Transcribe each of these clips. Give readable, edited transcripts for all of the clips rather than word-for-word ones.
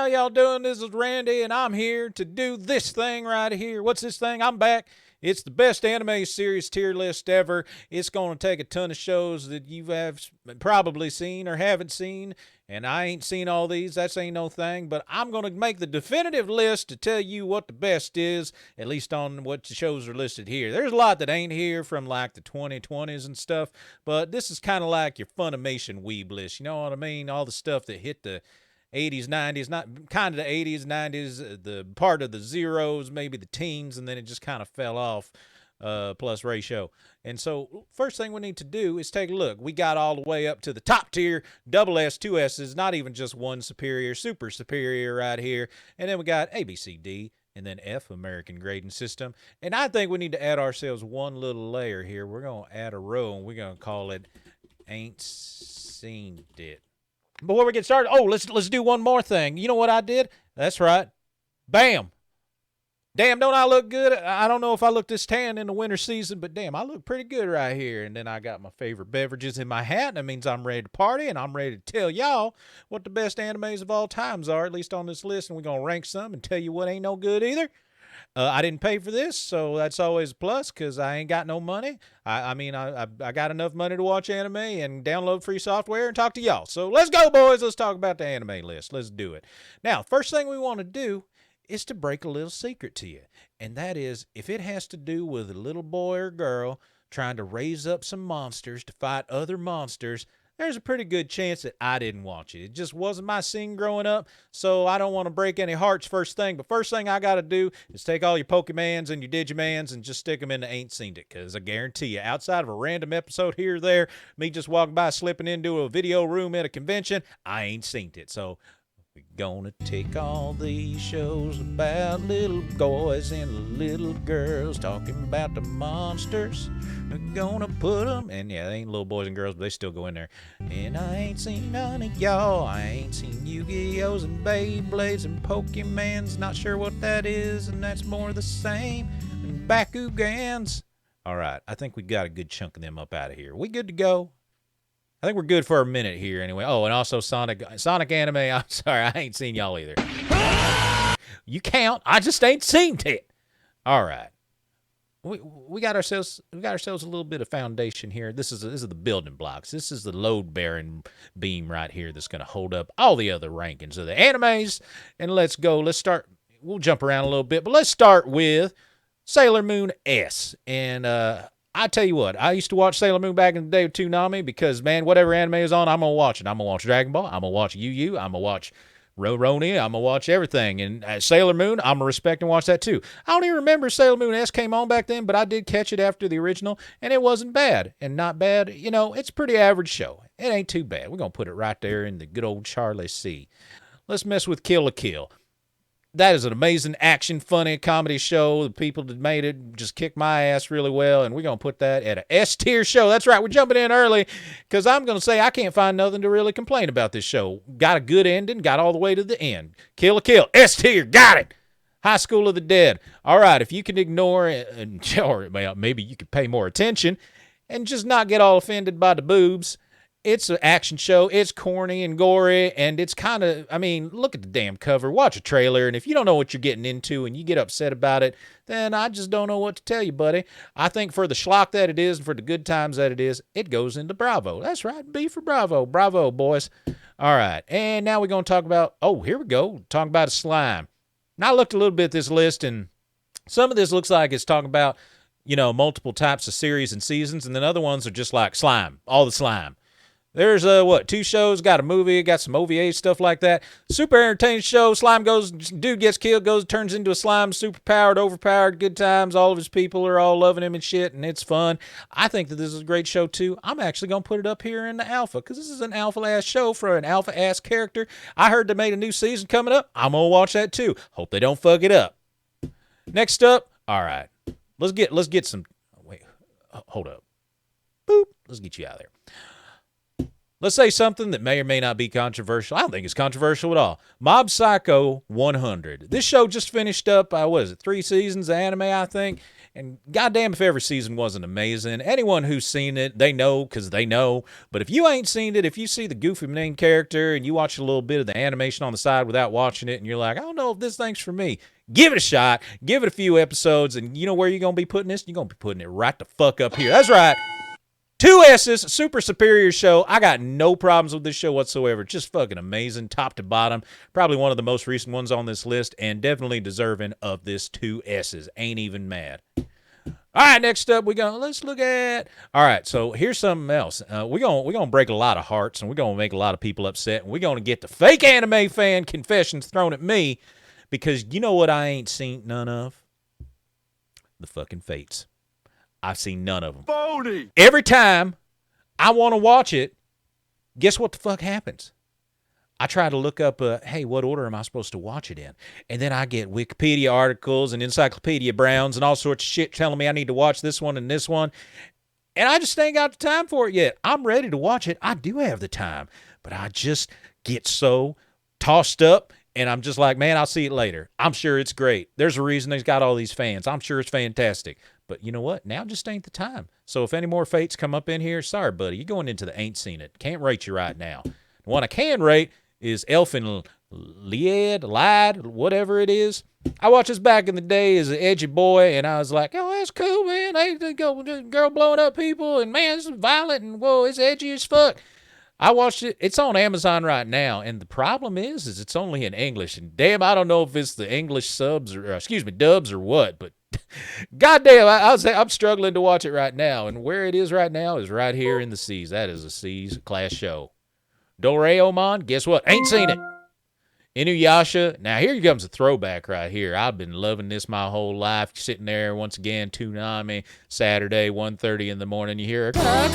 y'all doing? This is Randy, and I'm here to do this thing right here. What's this thing? I'm back. It's the best anime series tier list ever. It's going to take a ton of shows that you have probably seen or haven't seen, and I ain't seen all these. That ain't no thing, but I'm going to make the definitive list to tell you what the best is, at least on what the shows are listed here. There's a lot that ain't here from like the 2020s and stuff, but this is kind of like your Funimation weeb list. You know what I mean? All the stuff that hit the 80s, 90s, not kind of the 80s, 90s, the part of the zeros, maybe the teens, and then it just kind of fell off, plus ratio. And so first thing we need to do is take a look. We got all the way up to the top tier, double S, two S's, not even just one superior, super superior right here. And then we got A, B, C, D, and then F, American grading system. And I think we need to add ourselves one little layer here. We're going to add a row, and we're going to call it Ain't Seen It. Before we get started, let's do one more thing. You know what I did? That's right. Bam. Damn, don't I look good? I don't know if I look this tan in the winter season, but damn, I look pretty good right here. And then I got my favorite beverages in my hat. That means I'm ready to party, and I'm ready to tell y'all what the best animes of all times are, at least on this list. And we're going to rank some and tell you what ain't no good either. I didn't pay for this, so that's always a plus because I ain't got no money. I got enough money to watch anime and download free software and talk to y'all. So let's go, boys. Let's talk about the anime list. Let's do it. Now, first thing we want to do is to break a little secret to you, and that is if it has to do with a little boy or girl trying to raise up some monsters to fight other monsters, there's a pretty good chance that I didn't watch it. It just wasn't my scene growing up, so I don't want to break any hearts first thing. But first thing I got to do is take all your Pokemans and your Digimans and just stick them in the Ain't Seen It, because I guarantee you, outside of a random episode here or there, me just walking by slipping into a video room at a convention, I ain't seen it. So we're gonna take all these shows about little boys and little girls talking about the monsters. We're gonna put them, and yeah, they ain't little boys and girls, but they still go in there. And I ain't seen none of y'all. I ain't seen Yu-Gi-Ohs and Beyblades and Pokemans. Not sure what that is, and that's more the same. And Bakugans. All right, I think we got a good chunk of them up out of here. We good to go? I think we're good for a minute here anyway. Oh, and also Sonic anime. I'm sorry, I ain't seen y'all either. You count. I just ain't seen it. All right. We got ourselves a little bit of foundation here. This is the building blocks. This is the load bearing beam right here that's going to hold up all the other rankings of the animes. And let's go. Let's start. We'll jump around a little bit, but let's start with Sailor Moon S. And I tell you what, I used to watch Sailor Moon back in the day with Toonami because, man, whatever anime is on, I'm going to watch it. I'm going to watch Dragon Ball. I'm going to watch Yu Yu. I'm going to watch Roroni. I'm going to watch everything. And Sailor Moon, I'm going to respect and watch that too. I don't even remember Sailor Moon S came on back then, but I did catch it after the original, and it wasn't bad. And not bad, you know, it's a pretty average show. It ain't too bad. We're going to put it right there in the good old Charlie C. Let's mess with Kill la Kill. That is an amazing action, funny comedy show. The people that made it just kicked my ass really well, and we're going to put that at an S-tier show. That's right, we're jumping in early because I'm going to say I can't find nothing to really complain about this show. Got a good ending, got all the way to the end. Kill la Kill, S-tier, got it. High School of the Dead. All right, if you can ignore it, or maybe you could pay more attention and just not get all offended by the boobs. It's an action show. It's corny and gory, and it's kind of, I mean, look at the damn cover. Watch a trailer, and if you don't know what you're getting into and you get upset about it, then I just don't know what to tell you, buddy. I think for the schlock that it is and for the good times that it is, it goes into Bravo. That's right, B for Bravo. Bravo, boys. All right, and now we're going to talk about, here we go, talking about a slime. Now, I looked a little bit at this list, and some of this looks like it's talking about, you know, multiple types of series and seasons, and then other ones are just like slime, all the slime. There's, two shows, got a movie, got some OVA stuff like that. Super entertaining show. Slime goes, dude gets killed, turns into a slime, super powered, overpowered, good times. All of his people are all loving him and shit, and it's fun. I think that this is a great show, too. I'm actually going to put it up here in the alpha, because this is an alpha-ass show for an alpha-ass character. I heard they made a new season coming up. I'm going to watch that, too. Hope they don't fuck it up. Next up, all right. Let's get some, wait, hold up. Boop. Let's get you out of there. Let's say something that may or may not be controversial. I don't think it's controversial at all. Mob Psycho 100. This show just finished up, 3 seasons of anime, I think. And goddamn if every season wasn't amazing. Anyone who's seen it, they know because they know. But if you ain't seen it, if you see the goofy main character and you watch a little bit of the animation on the side without watching it and you're like, I don't know if this thing's for me, give it a shot. Give it a few episodes. And you know where you're going to be putting this? You're going to be putting it right the fuck up here. That's right. 2 S's, super superior show. I got no problems with this show whatsoever. Just fucking amazing, top to bottom. Probably one of the most recent ones on this list, and definitely deserving of this 2 S's. Ain't even mad. All right, next up, let's look at. All right, so here's something else. We're gonna break a lot of hearts, and we're gonna make a lot of people upset, and we're gonna get the fake anime fan confessions thrown at me, because you know what I ain't seen none of? The fucking Fates. I've seen none of them. Phony. Every time I want to watch it, guess what the fuck happens? I try to look up, hey, what order am I supposed to watch it in? And then I get Wikipedia articles and Encyclopedia Browns and all sorts of shit telling me I need to watch this one and this one. And I just ain't got the time for it yet. I'm ready to watch it. I do have the time. But I just get so tossed up. And I'm just like, man, I'll see it later. I'm sure it's great. There's a reason he's got all these fans. I'm sure it's fantastic. But you know what? Now just ain't the time. So if any more Fates come up in here, sorry, buddy. You're going into the ain't seen it. Can't rate you right now. The one I can rate is Elfin Lied, whatever it is. I watched this back in the day as an edgy boy, and I was like, oh, that's cool, man. Hey, the girl blowing up people, and man, it's violent, and whoa, it's edgy as fuck. I watched it. It's on Amazon right now, and the problem is it's only in English. And damn, I don't know if it's the English subs or dubs or what, but goddamn, I'm struggling to watch it right now. And where it is right now is right here in the C's. That is a C's class show. Doraemon, guess what? Ain't seen it. Inuyasha. Now here comes a throwback right here. I've been loving this my whole life. Sitting there once again, Toonami, Saturday, 1:30 in the morning. You hear and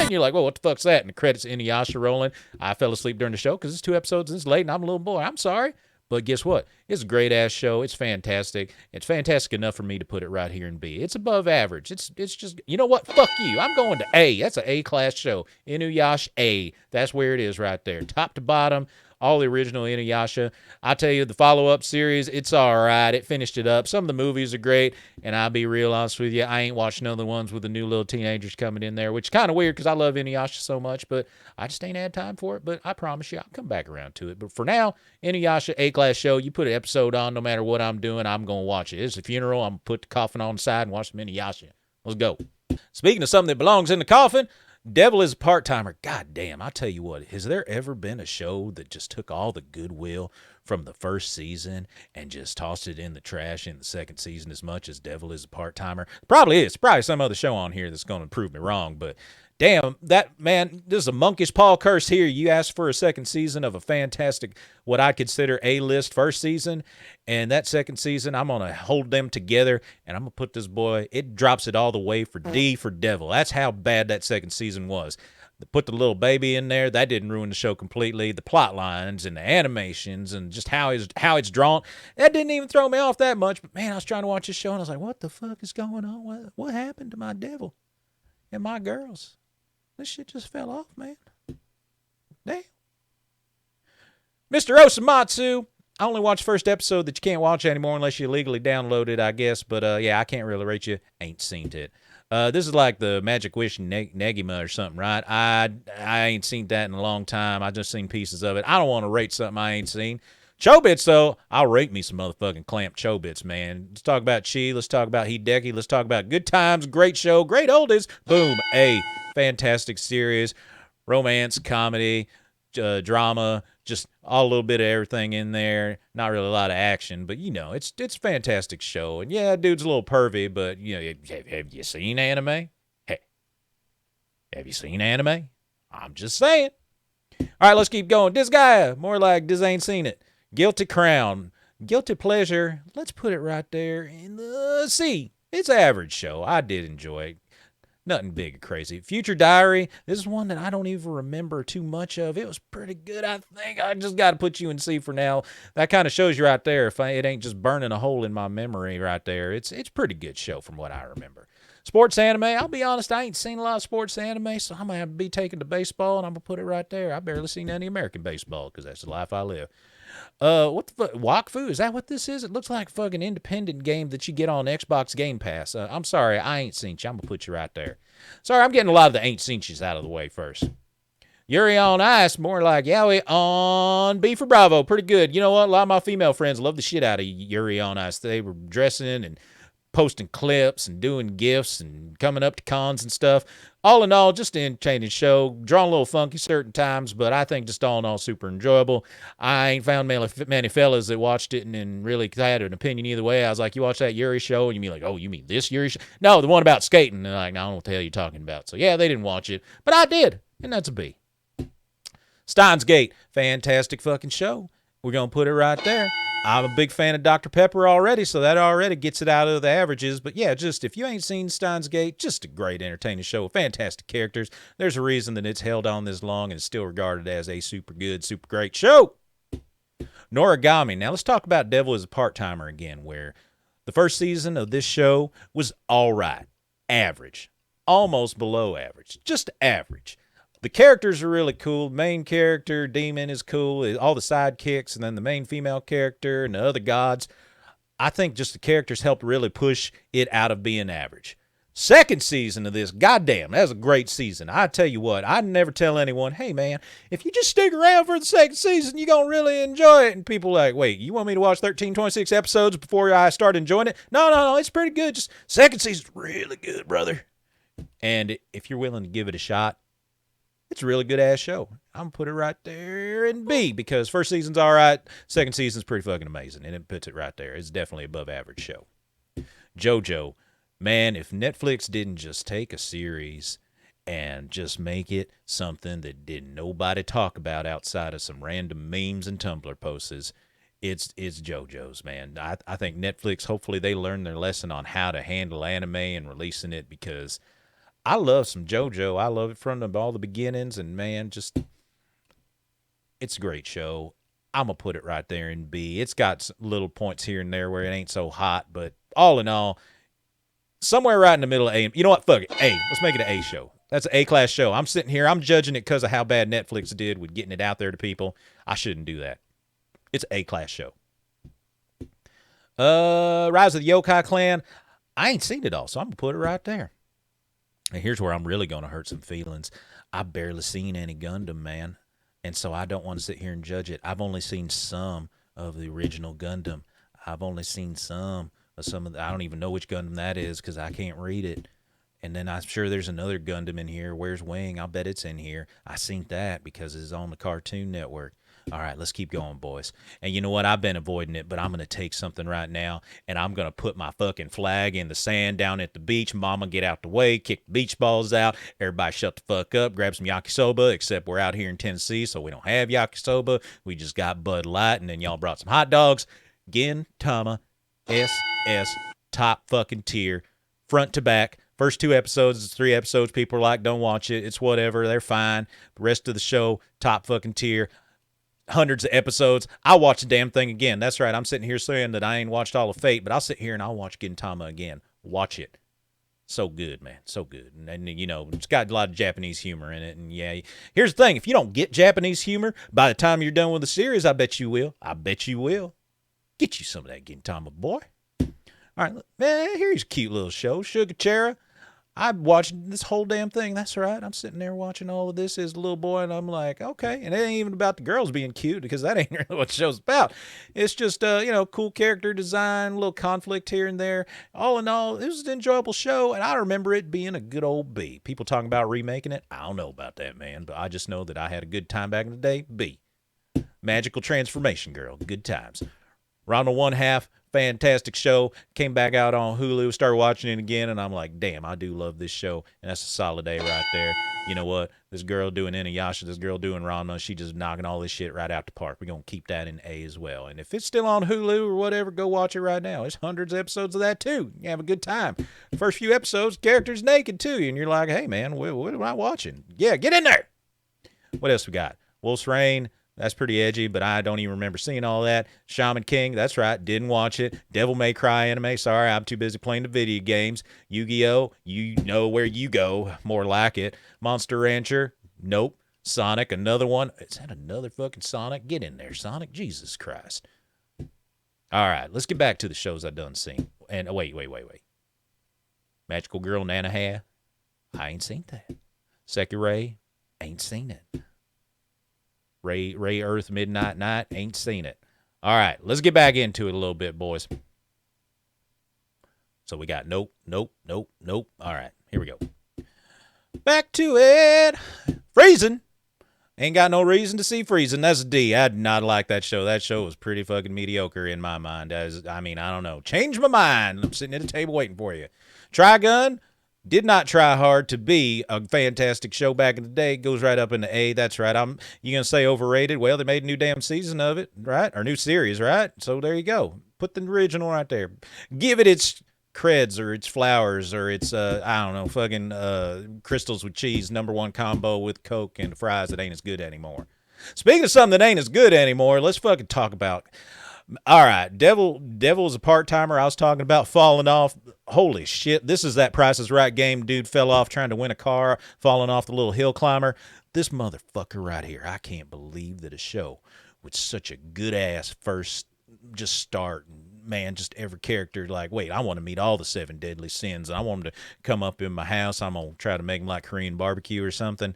you're like, well, what the fuck's that? And the credits Inuyasha rolling. I fell asleep during the show because it's 2 episodes and it's late and I'm a little boy. I'm sorry. But guess what? It's a great-ass show. It's fantastic. It's fantastic enough for me to put it right here in B. It's above average. It's just, you know what? Fuck you. I'm going to A. That's an A-class show. Inuyasha A. That's where it is right there. Top to bottom, all the original Inuyasha. I tell you, the follow-up series, it's all right. It finished it up. Some of the movies are great, and I'll be real honest with you, I ain't watched none of the ones with the new little teenagers coming in there, which is kind of weird because I love Inuyasha so much, but I just ain't had time for it. But I promise you, I'll come back around to it. But for now, Inuyasha A-class show, you put an episode on, no matter what I'm doing, I'm going to watch it. It's a funeral. I'm going to put the coffin on the side and watch some Inuyasha. Let's go. Speaking of something that belongs in the coffin, Devil is a part-timer. God damn, I tell you what, has there ever been a show that just took all the goodwill from the first season and just tossed it in the trash in the second season as much as Devil is a part-timer? Probably is. Probably some other show on here that's going to prove me wrong, but damn, that, man, this is a monkish Paul curse here. You asked for a second season of a fantastic, what I'd consider A-list first season, and that second season, I'm going to hold them together, and I'm going to put this boy, it drops it all the way for D for Devil. That's how bad that second season was. Put the little baby in there, that didn't ruin the show completely. The plot lines and the animations and just how it's drawn, that didn't even throw me off that much. But man, I was trying to watch this show, and I was like, what the fuck is going on? What happened to my Devil and my girls? This shit just fell off, man. Damn. Mr. Osamatsu. I only watched the first episode that you can't watch anymore unless you legally download it, I guess. But, yeah, I can't really rate you. Ain't seen it. This is like the Magic Wish Negima or something, right? I ain't seen that in a long time. I just seen pieces of it. I don't want to rate something I ain't seen. Chobits, though, I'll rate me some motherfucking Clamp Chobits, man. Let's talk about Chi. Let's talk about Hideki. Let's talk about good times, great show, great oldies. Boom, A. Fantastic series, romance, comedy, drama, just all a little bit of everything in there. Not really a lot of action, but, you know, it's a fantastic show. And, yeah, dude's a little pervy, but, you know, have you seen anime? Hey, have you seen anime? I'm just saying. All right, let's keep going. This guy, more like this ain't seen it. Guilty Crown. Guilty Pleasure, let's put it right there in the C. It's an average show. I did enjoy it. Nothing big or crazy. Future Diary, this is one that I don't even remember too much of. It was pretty good, I think. I just got to put you in C for now. That kind of shows you right there. If it ain't just burning a hole in my memory right there. It's a pretty good show from what I remember. Sports anime, I'll be honest, I ain't seen a lot of sports anime, so I'm going to have to be taken to baseball, and I'm going to put it right there. I barely seen any American baseball because that's the life I live. What the fuck? Wakfu? Is that what this is? It looks like a fucking independent game that you get on Xbox Game Pass. I'm sorry, I ain't seen you. I'm going to put you right there. Sorry, I'm getting a lot of the ain't seen yous out of the way first. Yuri on Ice, more like Yowie on B for Bravo. Pretty good. You know what? A lot of my female friends love the shit out of Yuri on Ice. They were dressing and posting clips and doing gifts and coming up to cons and stuff. All in all, just an entertaining show. Drawn a little funky certain times, but I think just all in all super enjoyable. I ain't found many fellas that watched it and really had an opinion either way. I was like, you watch that Yuri show? And you mean like, oh, you mean this Yuri show? No, the one about skating. And they're like, no, I don't know what the hell you're talking about. So yeah, they didn't watch it, but I did, and that's a B. Steins Gate, fantastic fucking show. We're going to put it right there. I'm a big fan of Dr. Pepper already, so that already gets it out of the averages. But yeah, just if you ain't seen Steins Gate, just a great entertaining show with fantastic characters. There's a reason that it's held on this long and is still regarded as a super good, super great show. Noragami. Now let's talk about Devil as a Part-Timer again, where the first season of this show was all right, average, almost below average, just average. The characters are really cool. The main character, Demon, is cool. All the sidekicks, and then the main female character and the other gods. I think just the characters helped really push it out of being average. Second season of this, goddamn, that was a great season. I tell you what, I'd never tell anyone, hey man, if you just stick around for the second season, you're going to really enjoy it. And people are like, wait, you want me to watch 1326 episodes before I start enjoying it? No, it's pretty good. Just second season's really good, brother. And if you're willing to give it a shot, it's a really good-ass show. I'm going to put it right there in B because first season's all right, second season's pretty fucking amazing, and it puts it right there. It's definitely above average show. JoJo, man, if Netflix didn't just take a series and just make it something that didn't nobody talk about outside of some random memes and Tumblr posts, it's JoJo's, man. I think Netflix, hopefully they learn their lesson on how to handle anime and releasing it because I love some JoJo. I love it from all the beginnings, and man, just it's a great show. I'm going to put it right there in B. It's got little points here and there where it ain't so hot, but all in all, somewhere right in the middle of A. You know what? Fuck it. A. Let's make it an A show. That's an A-class show. I'm sitting here. I'm judging it because of how bad Netflix did with getting it out there to people. I shouldn't do that. It's an A-class show. Rise of the Yokai Clan. I ain't seen it all, so I'm going to put it right there. And here's where I'm really going to hurt some feelings. I've barely seen any Gundam, man. And so I don't want to sit here and judge it. I've only seen some of the original Gundam. I've only seen some of the, I don't even know which Gundam that is because I can't read it. And then I'm sure there's another Gundam in here. Where's Wing? I'll bet it's in here. I seen that because it's on the Cartoon Network. All right, let's keep going, boys. And you know what? I've been avoiding it, but I'm going to take something right now, and I'm going to put my fucking flag in the sand down at the beach. Mama, get out the way. Kick the beach balls out. Everybody shut the fuck up. Grab some yakisoba, except we're out here in Tennessee, so we don't have yakisoba. We just got Bud Light, and then y'all brought some hot dogs. Gintama SS top fucking tier, front to back. First 2 episodes, it's 3 episodes. People are like, don't watch it. It's whatever. They're fine. The rest of the show, top fucking tier. Hundreds of episodes. I'll watch the damn thing again. That's right. I'm sitting here saying that I ain't watched all of Fate, but I'll sit here and I'll watch Gintama again. Watch it. So good, man. So good. And you know, it's got a lot of Japanese humor in it. And yeah, here's the thing. If you don't get Japanese humor, by the time you're done with the series, I bet you will. I bet you will. Get you some of that Gintama, boy. All right, man, here's a cute little show. Sugachara. I watched this whole damn thing. That's right. I'm sitting there watching all of this as a little boy, and I'm like, okay. And it ain't even about the girls being cute because that ain't really what the show's about. It's just, cool character design, a little conflict here and there. All in all, it was an enjoyable show, and I remember it being a good old B. People talking about remaking it. I don't know about that, man, but I just know that I had a good time back in the day. B. Magical Transformation Girl. Good times. Ronald One Half. Fantastic show. Came back out on Hulu, started watching it again, and I'm like, damn, I do love this show. And that's a solid A right there. You know what? This girl doing Inuyasha, this girl doing Ranma, she just knocking all this shit right out the park. We're going to keep that in A as well. And if it's still on Hulu or whatever, go watch it right now. There's hundreds of episodes of that too. You have a good time. First few episodes, characters naked too. And you're like, hey man, what am I watching? Yeah, get in there. What else we got? Wolf's Rain. That's pretty edgy, but I don't even remember seeing all that. Shaman King, that's right, didn't watch it. Devil May Cry anime, sorry, I'm too busy playing the video games. Yu-Gi-Oh, you know where you go, more like it. Monster Rancher, nope. Sonic, another one. Is that another fucking Sonic? Get in there, Sonic. Jesus Christ. All right, let's get back to the shows I done seen. And wait. Magical Girl Nanaha, I ain't seen that. Sekirei, ain't seen it. Ray Earth Midnight Night, ain't seen it. All right, let's get back into it a little bit, boys. So we got nope. All right, here we go. Back to it. Freezing. Ain't got no reason to see Freezing. That's a D. I did not like that show. That show was pretty fucking mediocre in my mind. I don't know. Change my mind. I'm sitting at the table waiting for you. Trigun did not try hard to be a fantastic show back in the day. Goes right up into A. That's right. You going to say overrated? Well, they made a new damn season of it, right? Or new series, right? So there you go. Put the original right there. Give it its creds or its flowers or its, fucking crystals with cheese, #1 combo with Coke and fries that ain't as good anymore. Speaking of something that ain't as good anymore, let's fucking talk about... All right, Devil is a part-timer. I was talking about falling off. Holy shit, this is that Price is Right game. Dude fell off trying to win a car, falling off the little hill climber. This motherfucker right here, I can't believe that a show with such a good-ass first just start, man, just every character like, wait, I want to meet all the 7 deadly sins. I want them to come up in my house. I'm going to try to make them like Korean barbecue or something.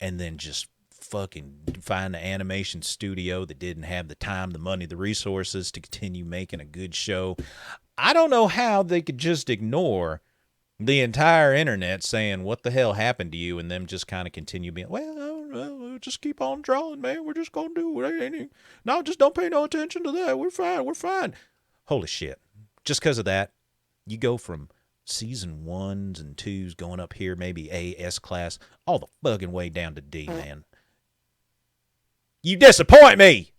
And then just fucking find the animation studio that didn't have the time, the money, the resources to continue making a good show. I don't know how they could just ignore the entire internet saying, what the hell happened to you? And them just kind of continue being, well, just keep on drawing, man. We're just going to do it. No, just don't pay no attention to that. We're fine. Holy shit. Just because of that, you go from season 1s and 2s going up here, maybe A, S class, all the fucking way down to D, man. You disappoint me.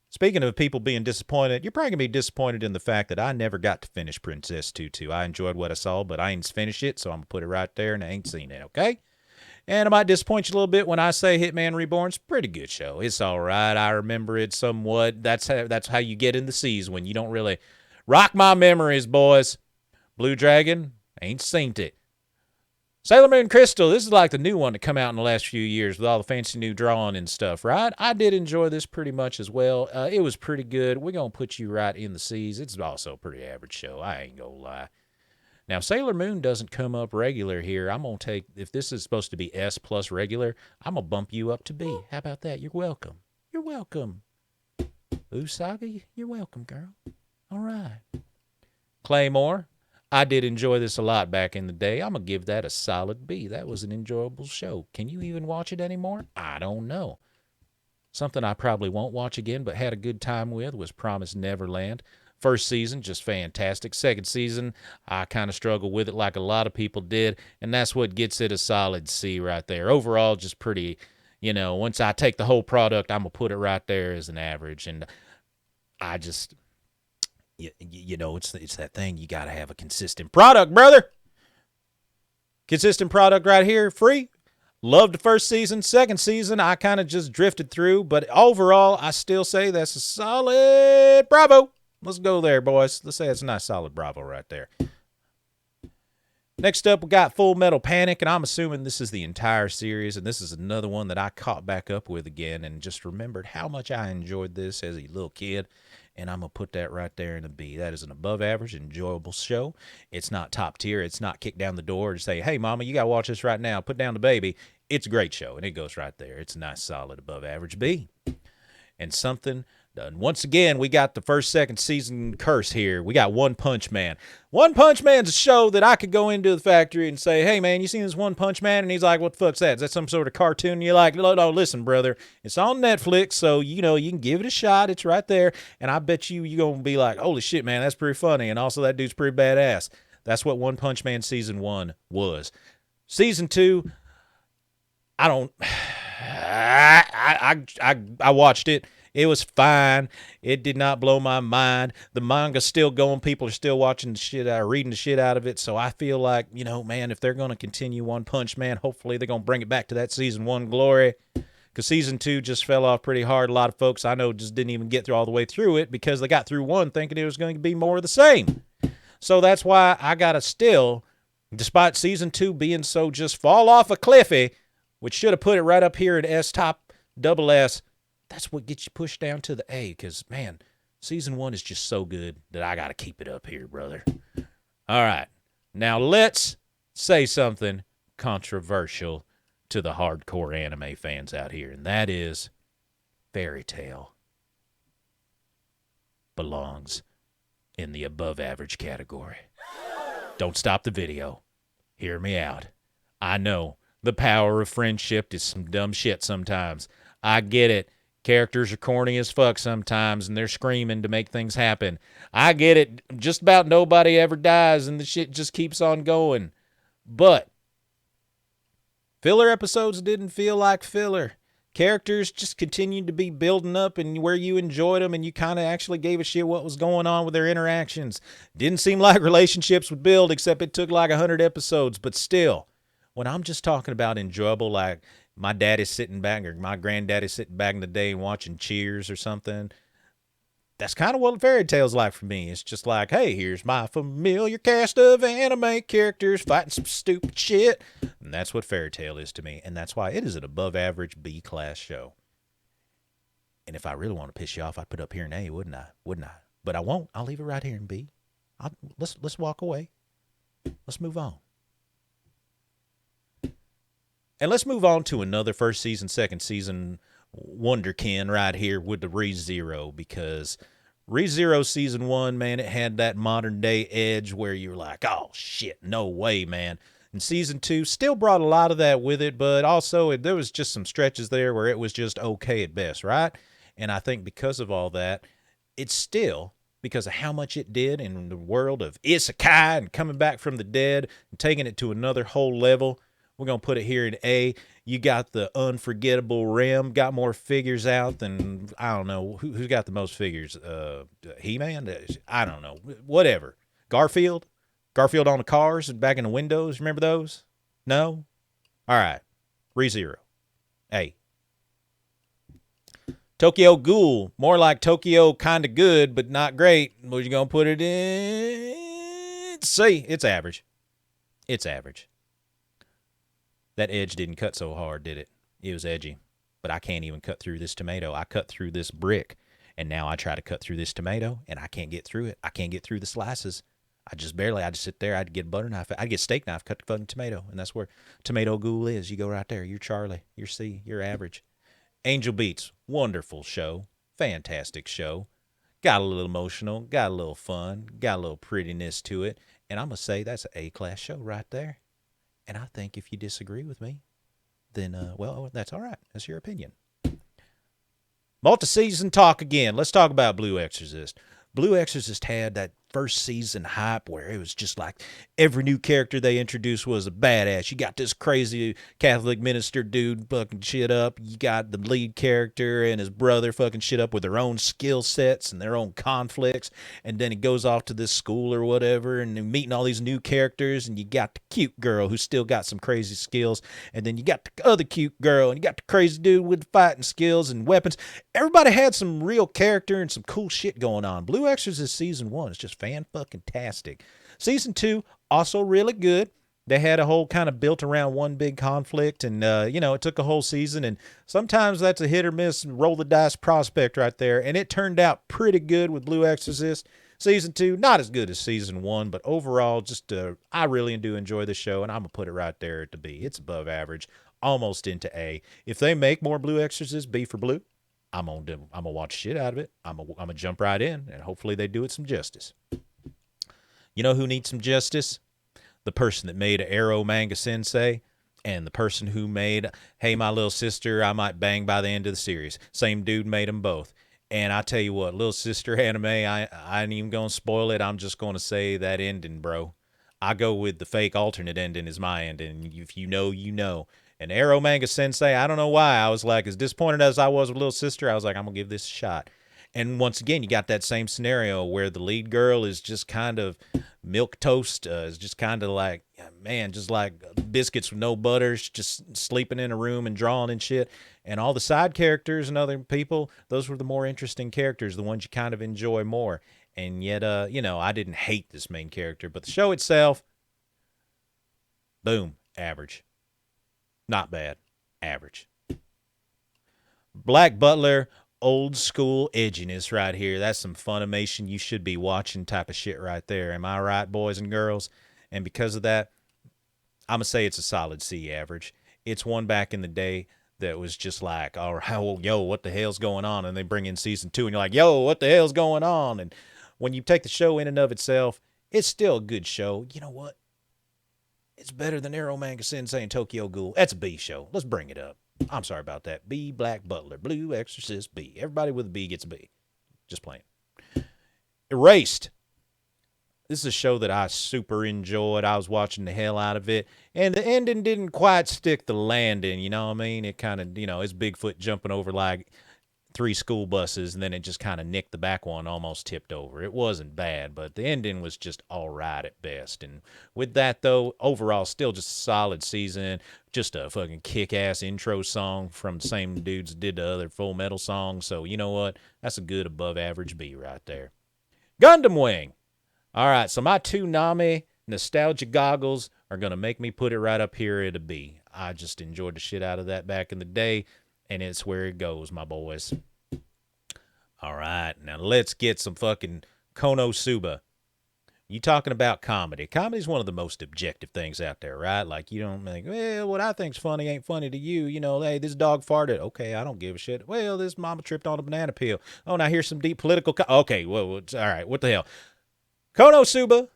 Speaking of people being disappointed, you're probably going to be disappointed in the fact that I never got to finish Princess Tutu. I enjoyed what I saw, but I ain't finished it, so I'm going to put it right there, and I ain't seen it, okay? And I might disappoint you a little bit when I say Hitman Reborn's a pretty good show. It's all right. I remember it somewhat. That's how you get in the seas when you don't really rock my memories, boys. Blue Dragon, ain't seen it. Sailor Moon Crystal, this is like the new one to come out in the last few years with all the fancy new drawing and stuff, right? I did enjoy this pretty much as well. It was pretty good. We're going to put you right in the seas. It's also a pretty average show. I ain't going to lie. Now, Sailor Moon doesn't come up regular here. I'm going to take, if this is supposed to be S plus regular, I'm going to bump you up to B. How about that? You're welcome. You're welcome. Usagi, you're welcome, girl. All right. Claymore. I did enjoy this a lot back in the day. I'm going to give that a solid B. That was an enjoyable show. Can you even watch it anymore? I don't know. Something I probably won't watch again, but had a good time with was Promised Neverland. First season, just fantastic. Second season, I kind of struggled with it like a lot of people did, and that's what gets it a solid C right there. Overall, just pretty, once I take the whole product, I'm going to put it right there as an average, and I just... it's that thing. You got to have a consistent product, brother. Consistent product right here, free. Loved the first season. Second season, I kind of just drifted through. But overall, I still say that's a solid bravo. Let's go there, boys. Let's say it's a nice solid bravo right there. Next up, we got Full Metal Panic, and I'm assuming this is the entire series, and this is another one that I caught back up with again and just remembered how much I enjoyed this as a little kid. And I'm going to put that right there in a B. That is an above-average, enjoyable show. It's not top tier. It's not kick down the door to say, hey, mama, you got to watch this right now. Put down the baby. It's a great show, and it goes right there. It's a nice, solid, above-average B. And something... Once again, we got the first, second season curse here. We got One Punch Man. One Punch Man's a show that I could go into the factory and say, hey, man, you seen this One Punch Man? And he's like, what the fuck's that? Is that some sort of cartoon? And you're like, no, listen, brother. It's on Netflix, so, you can give it a shot. It's right there. And I bet you're going to be like, holy shit, man, that's pretty funny. And also, that dude's pretty badass. That's what One Punch Man Season 1 was. Season 2, I watched it. It was fine. It did not blow my mind. The manga's still going. People are still watching the shit out, reading the shit out of it. So I feel like, man, if they're going to continue One Punch Man, hopefully they're going to bring it back to that season 1 glory. because season 2 just fell off pretty hard. A lot of folks I know just didn't even get through all the way through it because they got through 1 thinking it was going to be more of the same. So that's why I got to still, despite season 2 being so just fall off a cliffy, which should have put it right up here in S top double S, that's what gets you pushed down to the A, because, man, season 1 is just so good that I got to keep it up here, brother. All right. Now let's say something controversial to the hardcore anime fans out here, and that is Fairy Tail belongs in the above average category. Don't stop the video. Hear me out. I know the power of friendship is some dumb shit sometimes. I get it. Characters are corny as fuck sometimes, and they're screaming to make things happen. I get it. Just about nobody ever dies, and the shit just keeps on going. But filler episodes didn't feel like filler. Characters just continued to be building up, and where you enjoyed them, and you kind of actually gave a shit what was going on with their interactions. Didn't seem like relationships would build, except it took like 100 episodes. But still, when I'm just talking about enjoyable, like my daddy's sitting back, or my granddaddy's sitting back in the day and watching Cheers or something, that's kind of what Fairy Tail's like for me. It's just like, hey, here's my familiar cast of anime characters fighting some stupid shit. And that's what Fairy Tail is to me. And that's why it is an above average B-class show. And if I really want to piss you off, I'd put it up here in A, wouldn't I? But I won't. I'll leave it right here in B. Let's walk away. Let's move on. And let's move on to another first season, second season wonderkin right here with the ReZero, because ReZero season 1, man, it had that modern day edge where you're like, oh shit, no way, man. And season 2 still brought a lot of that with it, but also there was just some stretches there where it was just okay at best, right? And I think because of all that, it's still, because of how much it did in the world of isekai and coming back from the dead and taking it to another whole level, we're going to put it here in A. You got the unforgettable Rem, got more figures out than, I don't know, who's got the most figures? He-Man? I don't know. Whatever. Garfield? Garfield on the cars and back in the windows. Remember those? No? All right. ReZero. A. Tokyo Ghoul. More like Tokyo kind of good, but not great. What you going to put it in? C. It's average. It's average. That edge didn't cut so hard, did it? It was edgy. But I can't even cut through this tomato. I cut through this brick, and now I try to cut through this tomato, and I can't get through it. I can't get through the slices. I'd just sit there. I'd get a butter knife. I'd get a steak knife, cut the fucking tomato, and that's where Tomato Ghoul is. You go right there. You're Charlie. You're C. You're average. Angel Beats. Wonderful show. Fantastic show. Got a little emotional. Got a little fun. Got a little prettiness to it. And I'm going to say that's an A-class show right there. And I think if you disagree with me, then, well, that's all right. That's your opinion. Multi-season talk again. Let's talk about Blue Exorcist. Blue Exorcist had that first season hype where it was just like every new character they introduced was a badass. You got this crazy Catholic minister dude fucking shit up. You got the lead character and his brother fucking shit up with their own skill sets and their own conflicts. And then he goes off to this school or whatever and they're meeting all these new characters. And you got the cute girl who's still got some crazy skills. And then you got the other cute girl and you got the crazy dude with fighting skills and weapons. Everybody had some real character and some cool shit going on. Blue Exorcist season 1 is just fan-fucking-tastic. Season 2, also really good. They had a whole kind of built around one big conflict, and, it took a whole season, and sometimes that's a hit or miss, roll the dice prospect right there, and it turned out pretty good with Blue Exorcist. Season 2, not as good as Season 1, but overall, just I really do enjoy the show, and I'm going to put it right there at the B. It's above average, almost into A. If they make more Blue Exorcist, B for Blue, I'm gonna watch shit out of it. I'm gonna jump right in, and hopefully they do it some justice. You know who needs some justice? The person that made Arrow Manga Sensei, and the person who made Hey My Little Sister, I Might Bang by the End of the Series. Same dude made them both. And I tell you what, Little Sister anime, I ain't even gonna spoil it. I'm just gonna say that ending, bro. I go with the fake alternate ending is my ending. If you know, you know. And Arrow Manga Sensei, I don't know why. I was like, as disappointed as I was with Little Sister, I was like, I'm going to give this a shot. And once again, you got that same scenario where the lead girl is just kind of milk toast, is just kind of like, man, just like biscuits with no butter, just sleeping in a room and drawing and shit. And all the side characters and other people, those were the more interesting characters, the ones you kind of enjoy more. And yet, I didn't hate this main character, but the show itself, boom, average. Not bad, average. Black Butler, old school edginess right here. That's some Funimation you should be watching type of shit right there. Am I right, boys and girls? And because of that, I'm going to say it's a solid C average. It's one back in the day that was just like, oh, yo, what the hell's going on? And they bring in season 2, and you're like, yo, what the hell's going on? And when you take the show in and of itself, it's still a good show. You know what? It's better than Arrow Manga Sensei and Tokyo Ghoul. That's a B show. Let's bring it up. I'm sorry about that. B, Black Butler. Blue Exorcist, B. Everybody with a B gets a B. Just playing. Erased. This is a show that I super enjoyed. I was watching the hell out of it. And the ending didn't quite stick the landing, you know what I mean? It kind of, it's Bigfoot jumping over like 3 school buses, and then it just kind of nicked the back one, almost tipped over. It wasn't bad, but the ending was just all right at best. And with that, though, overall, still just a solid season. Just a fucking kick-ass intro song from the same dudes that did the other Full Metal songs. So, you know what? That's a good above-average B right there. Gundam Wing. All right, so my 2 Nami nostalgia goggles are going to make me put it right up here at a B. I just enjoyed the shit out of that back in the day, and it's where it goes, my boys. All right, now let's get some fucking Konosuba. You talking about comedy. Comedy's one of the most objective things out there, right? Like, you don't think, well, what I think's funny ain't funny to you. Hey, this dog farted. Okay, I don't give a shit. Well, this mama tripped on a banana peel. Oh, now here's some deep political... Okay, well, all right, what the hell? Konosuba,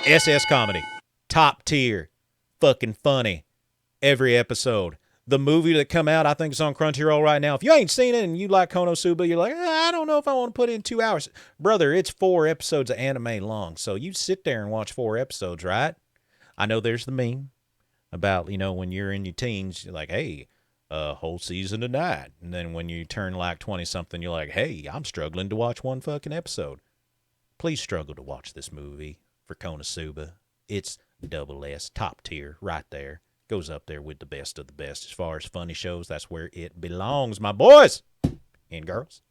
SS comedy, top tier, fucking funny, every episode. The movie that come out, I think it's on Crunchyroll right now. If you ain't seen it and you like Konosuba, you're like, I don't know if I want to put in 2 hours. Brother, it's 4 episodes of anime long, so you sit there and watch 4 episodes, right? I know there's the meme about, when you're in your teens, you're like, hey, a whole season tonight. And then when you turn like 20-something, you're like, hey, I'm struggling to watch 1 fucking episode. Please struggle to watch this movie for Konosuba. It's double S, top tier, right there. Goes up there with the best of the best. As far as funny shows, that's where it belongs, my boys and girls.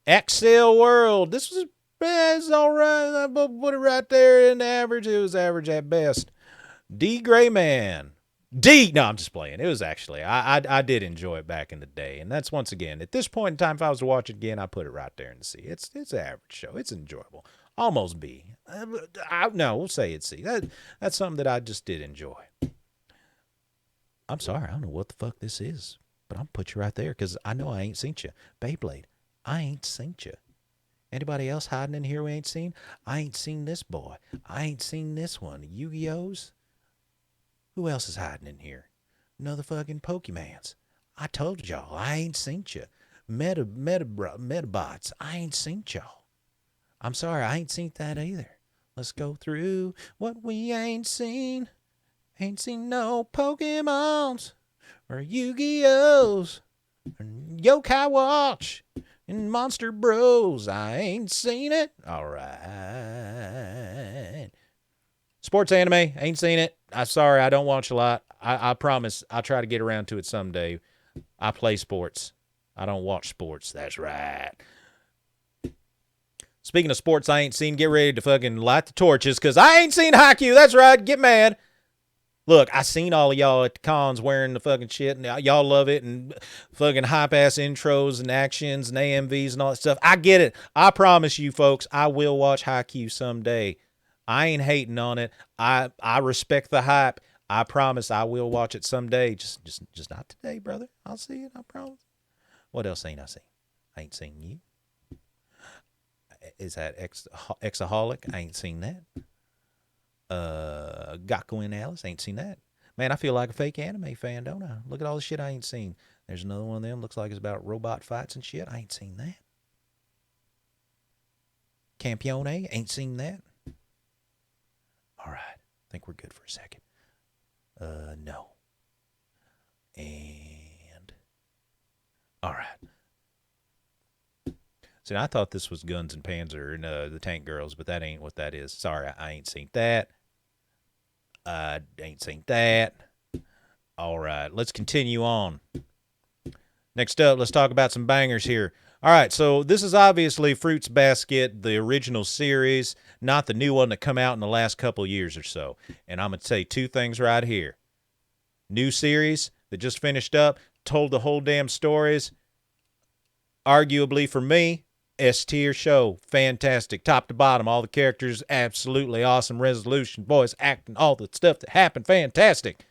Excel World. This was it's all right. I put it right there in the average. It was average at best. D. Gray Man. D. No, I'm just playing. It was actually, I did enjoy it back in the day. And that's, once again, at this point in time, if I was to watch it again, I'd put it right there in the C. It's an average show. It's enjoyable. Almost B. No, we'll say it's C. That's something that I just did enjoy. I'm sorry. I don't know what the fuck this is. But I'm going to put you right there because I know I ain't seen you. Beyblade. I ain't seen you. Anybody else hiding in here we ain't seen? I ain't seen this boy. I ain't seen this one. Yu-Gi-Ohs? Who else is hiding in here? Another fucking Pokemans. I told y'all, I ain't seen you. Metabots, I ain't seen y'all. I'm sorry, I ain't seen that either. Let's go through what we ain't seen. Ain't seen no Pokemons or Yu-Gi-Ohs or Yokai Watch and Monster Bros. I ain't seen it. All right. Sports anime, ain't seen it. I'm sorry, I don't watch a lot. I promise I'll try to get around to it someday. I play sports. I don't watch sports. That's right. Speaking of sports I ain't seen, get ready to fucking light the torches because I ain't seen Haikyuu. That's right. Get mad. Look, I seen all of y'all at the cons wearing the fucking shit, and y'all love it, and fucking hype-ass intros and actions and AMVs and all that stuff. I get it. I promise you, folks, I will watch Haikyuu someday. I ain't hating on it. I respect the hype. I promise I will watch it someday. Just not today, brother. I'll see it. I promise. What else ain't I seen? I ain't seen you. Is that Exaholic? I ain't seen that. Gaku and Alice, ain't seen that. Man, I feel like a fake anime fan, don't I? Look at all the shit I ain't seen. There's another one of them. Looks like it's about robot fights and shit. I ain't seen that. Campione, ain't seen that. All right. I think we're good for a second. No. And all right. See, I thought this was Guns and Panzer and the Tank Girls, but that ain't what that is. Sorry, I ain't seen that. I ain't seen that. All right, let's continue on. Next up, let's talk about some bangers here. All right, so this is obviously Fruits Basket, the original series, not the new one that come out in the last couple years or so. And I'm going to tell you two things right here. New series that just finished up, told the whole damn stories. Arguably for me, S-tier show. Fantastic. Top to bottom, all the characters, absolutely awesome. Resolution, voice, acting, all the stuff that happened, fantastic.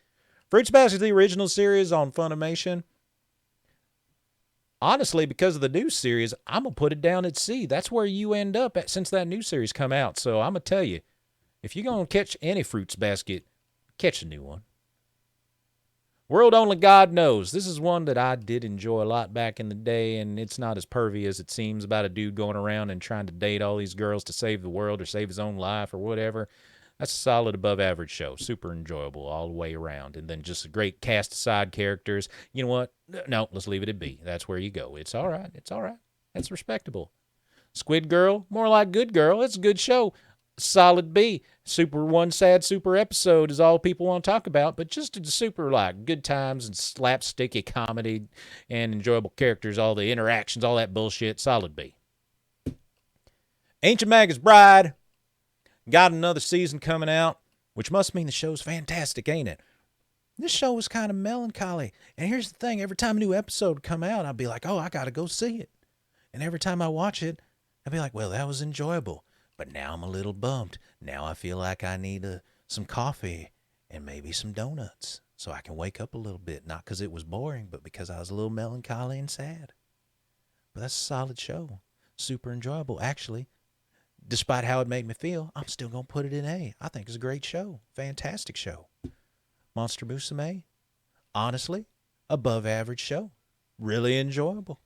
Fruits Basket, the original series on Funimation. Honestly, because of the new series, I'm going to put it down at C. That's where you end up at since that new series come out. So I'm going to tell you, if you're going to catch any Fruits Basket, catch a new one. World Only God Knows. This is one that I did enjoy a lot back in the day, and it's not as pervy as it seems about a dude going around and trying to date all these girls to save the world or save his own life or whatever. That's a solid above average show. Super enjoyable all the way around. And then just a great cast of side characters. You know what? No, let's leave it at B. That's where you go. It's all right. It's all right. That's respectable. Squid Girl, more like Good Girl. It's a good show. Solid B. Super one sad super episode is all people want to talk about, but just a super like good times and slapsticky comedy and enjoyable characters, all the interactions, all that bullshit. Solid B. Ancient Magus Bride got another season coming out, which must mean the show's fantastic, ain't it? This show was kind of melancholy. And here's the thing, every time a new episode would come out, I'd be like, oh, I got to go see it. And every time I watch it, I'd be like, well, that was enjoyable. But now I'm a little bummed. Now I feel like I need some coffee and maybe some donuts so I can wake up a little bit. Not because it was boring, but because I was a little melancholy and sad. But that's a solid show. Super enjoyable. Actually, despite how it made me feel, I'm still going to put it in A. I think it's a great show. Fantastic show. Monster Musume, honestly, above average show. Really enjoyable.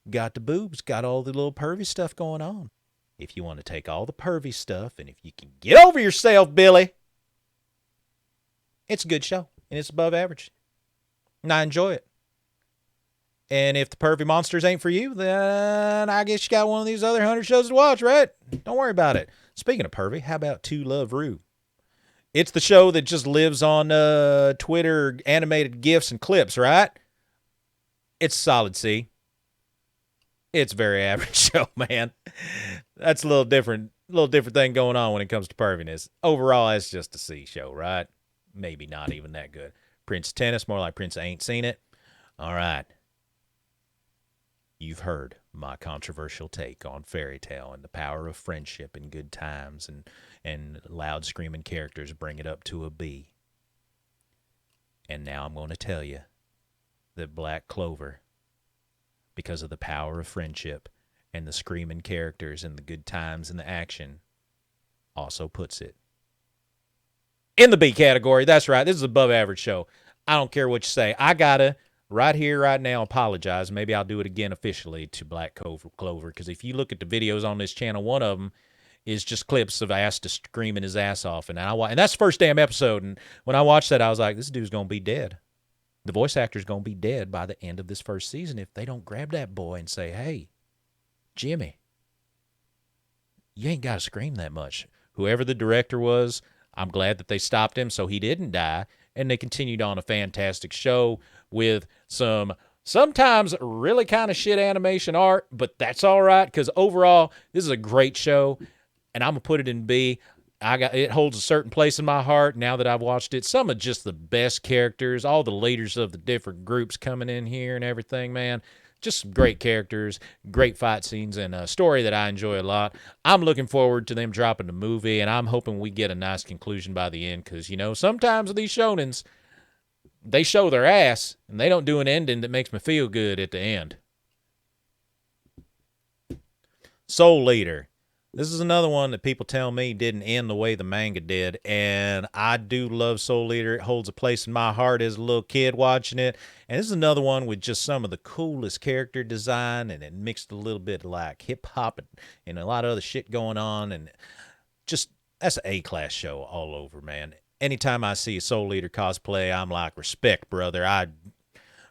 Got the boobs, got all the little pervy stuff going on. If you want to take all the pervy stuff, and if you can get over yourself, Billy, it's a good show, and it's above average. And I enjoy it. And if the pervy monsters ain't for you, then I guess you got one of these other 100 shows to watch, right? Don't worry about it. Speaking of pervy, how about To Love Ru? It's the show that just lives on Twitter, animated GIFs and clips, right? It's solid C. It's a very average show, man. That's a little different thing going on when it comes to perviness. Overall, it's just a C show, right? Maybe not even that good. Prince Tennis, more like Prince Ain't Seen It. All right. You've heard my controversial take on Fairy Tale and the power of friendship and good times and loud screaming characters bring it up to a B. And now I'm going to tell you that Black Clover, because of the power of friendship and the screaming characters and the good times and the action, also puts it in the B category. That's right. This is an above average show. I don't care what you say. I gotta, right here, right now, apologize. Maybe I'll do it again officially to Black Clover, because if you look at the videos on this channel, one of them is just clips of Asta screaming his ass off. And that's the first damn episode. And when I watched that, I was like, this dude's going to be dead. The voice actor's going to be dead by the end of this first season if they don't grab that boy and say, hey, Jimmy, you ain't got to scream that much. Whoever the director was, I'm glad that they stopped him so he didn't die, and they continued on a fantastic show with some sometimes really kind of shit animation art, but that's all right because overall, this is a great show, and I'm going to put it in B. It holds a certain place in my heart now that I've watched it. Some of just the best characters, all the leaders of the different groups coming in here and everything, man. Just some great characters, great fight scenes, and a story that I enjoy a lot. I'm looking forward to them dropping the movie, and I'm hoping we get a nice conclusion by the end because, sometimes these shonens, they show their ass, and they don't do an ending that makes me feel good at the end. Soul Leader. This is another one that people tell me didn't end the way the manga did, and I do love Soul Eater. It holds a place in my heart as a little kid watching it, and this is another one with just some of the coolest character design, and it mixed a little bit like hip-hop and a lot of other shit going on, and just, that's an A-class show all over, man. Anytime I see a Soul Eater cosplay, I'm like, respect, brother.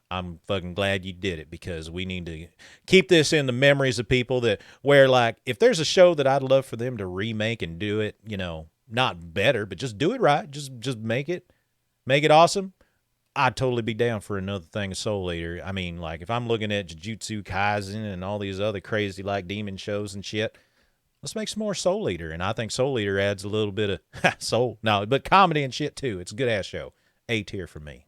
I'm fucking glad you did it because we need to keep this in the memories of people that where, like, if there's a show that I'd love for them to remake and do it, not better, but just do it right. Just make it awesome. I'd totally be down for another thing of Soul Eater. I mean, like, if I'm looking at Jujutsu Kaisen and all these other crazy, like, demon shows and shit, let's make some more Soul Eater. And I think Soul Eater adds a little bit of soul. No, but comedy and shit, too. It's a good-ass show. A tier for me.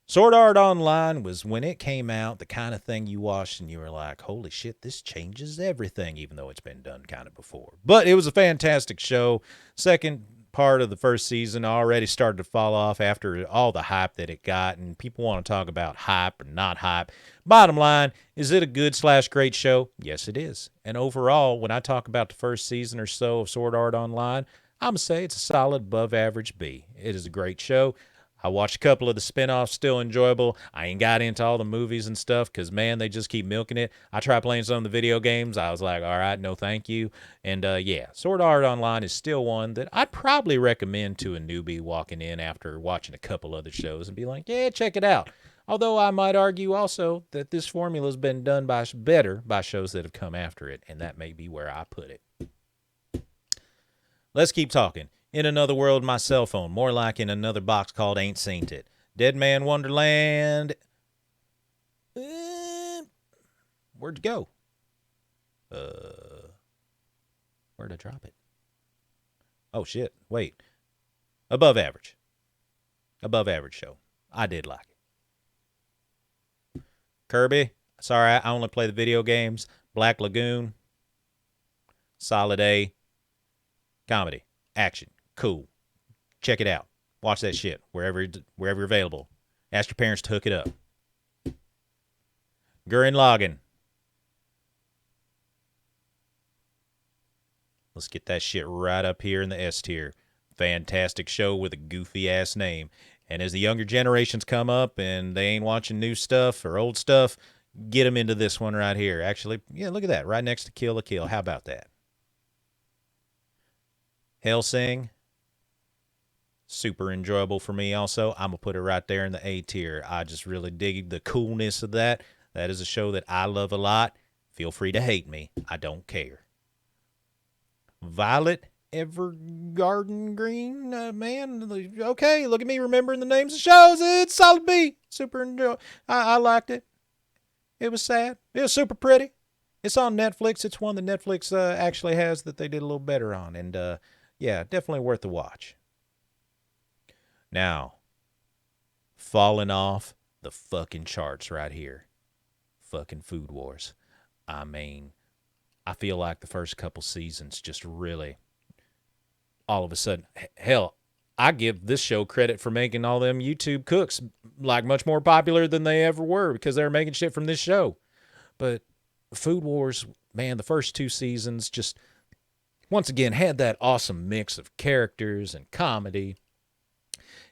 Sword Art Online was, when it came out, the kind of thing you watched and you were like, holy shit, this changes everything, even though it's been done kind of before. But it was a fantastic show. Second part of the first season already started to fall off after all the hype that it got, and people want to talk about hype or not hype. Bottom line, is it a good/great show? Yes, it is. And overall, when I talk about the first season or so of Sword Art Online, I'm going to say it's a solid above average B. It is a great show. I watched a couple of the spinoffs, still enjoyable. I ain't got into all the movies and stuff because, man, they just keep milking it. I tried playing some of the video games. I was like, all right, no thank you. And, yeah, Sword Art Online is still one that I'd probably recommend to a newbie walking in after watching a couple other shows and be like, yeah, check it out. Although I might argue also that this formula has been done better by shows that have come after it, and that may be where I put it. Let's keep talking. In another world, my cell phone. More like in another box called Ain't Seen It. Dead Man Wonderland. Where'd it go? Where'd I drop it? Oh, shit. Wait. Above average. Above average show. I did like it. Kirby. Sorry, I only play the video games. Black Lagoon. Solid A. Comedy. Action. Cool. Check it out. Watch that shit wherever you're available. Ask your parents to hook it up. Gurren Lagann. Let's get that shit right up here in the S tier. Fantastic show with a goofy ass name. And as the younger generations come up and they ain't watching new stuff or old stuff, get them into this one right here. Actually, yeah, look at that. Right next to Kill la Kill. How about that? Hellsing. Super enjoyable for me also. I'm going to put it right there in the A tier. I just really dig the coolness of that. That is a show that I love a lot. Feel free to hate me. I don't care. Violet Evergarden Green, man. Okay, look at me remembering the names of shows. It's solid B. Super enjoy. I liked it. It was sad. It was super pretty. It's on Netflix. It's one that Netflix actually has that they did a little better on. And, yeah, definitely worth the watch. Now, falling off the fucking charts right here. Fucking Food Wars. I mean, I feel like the first couple seasons just really, all of a sudden, hell, I give this show credit for making all them YouTube cooks like much more popular than they ever were because they were making shit from this show. But Food Wars, man, the first two seasons just, once again, had that awesome mix of characters and comedy.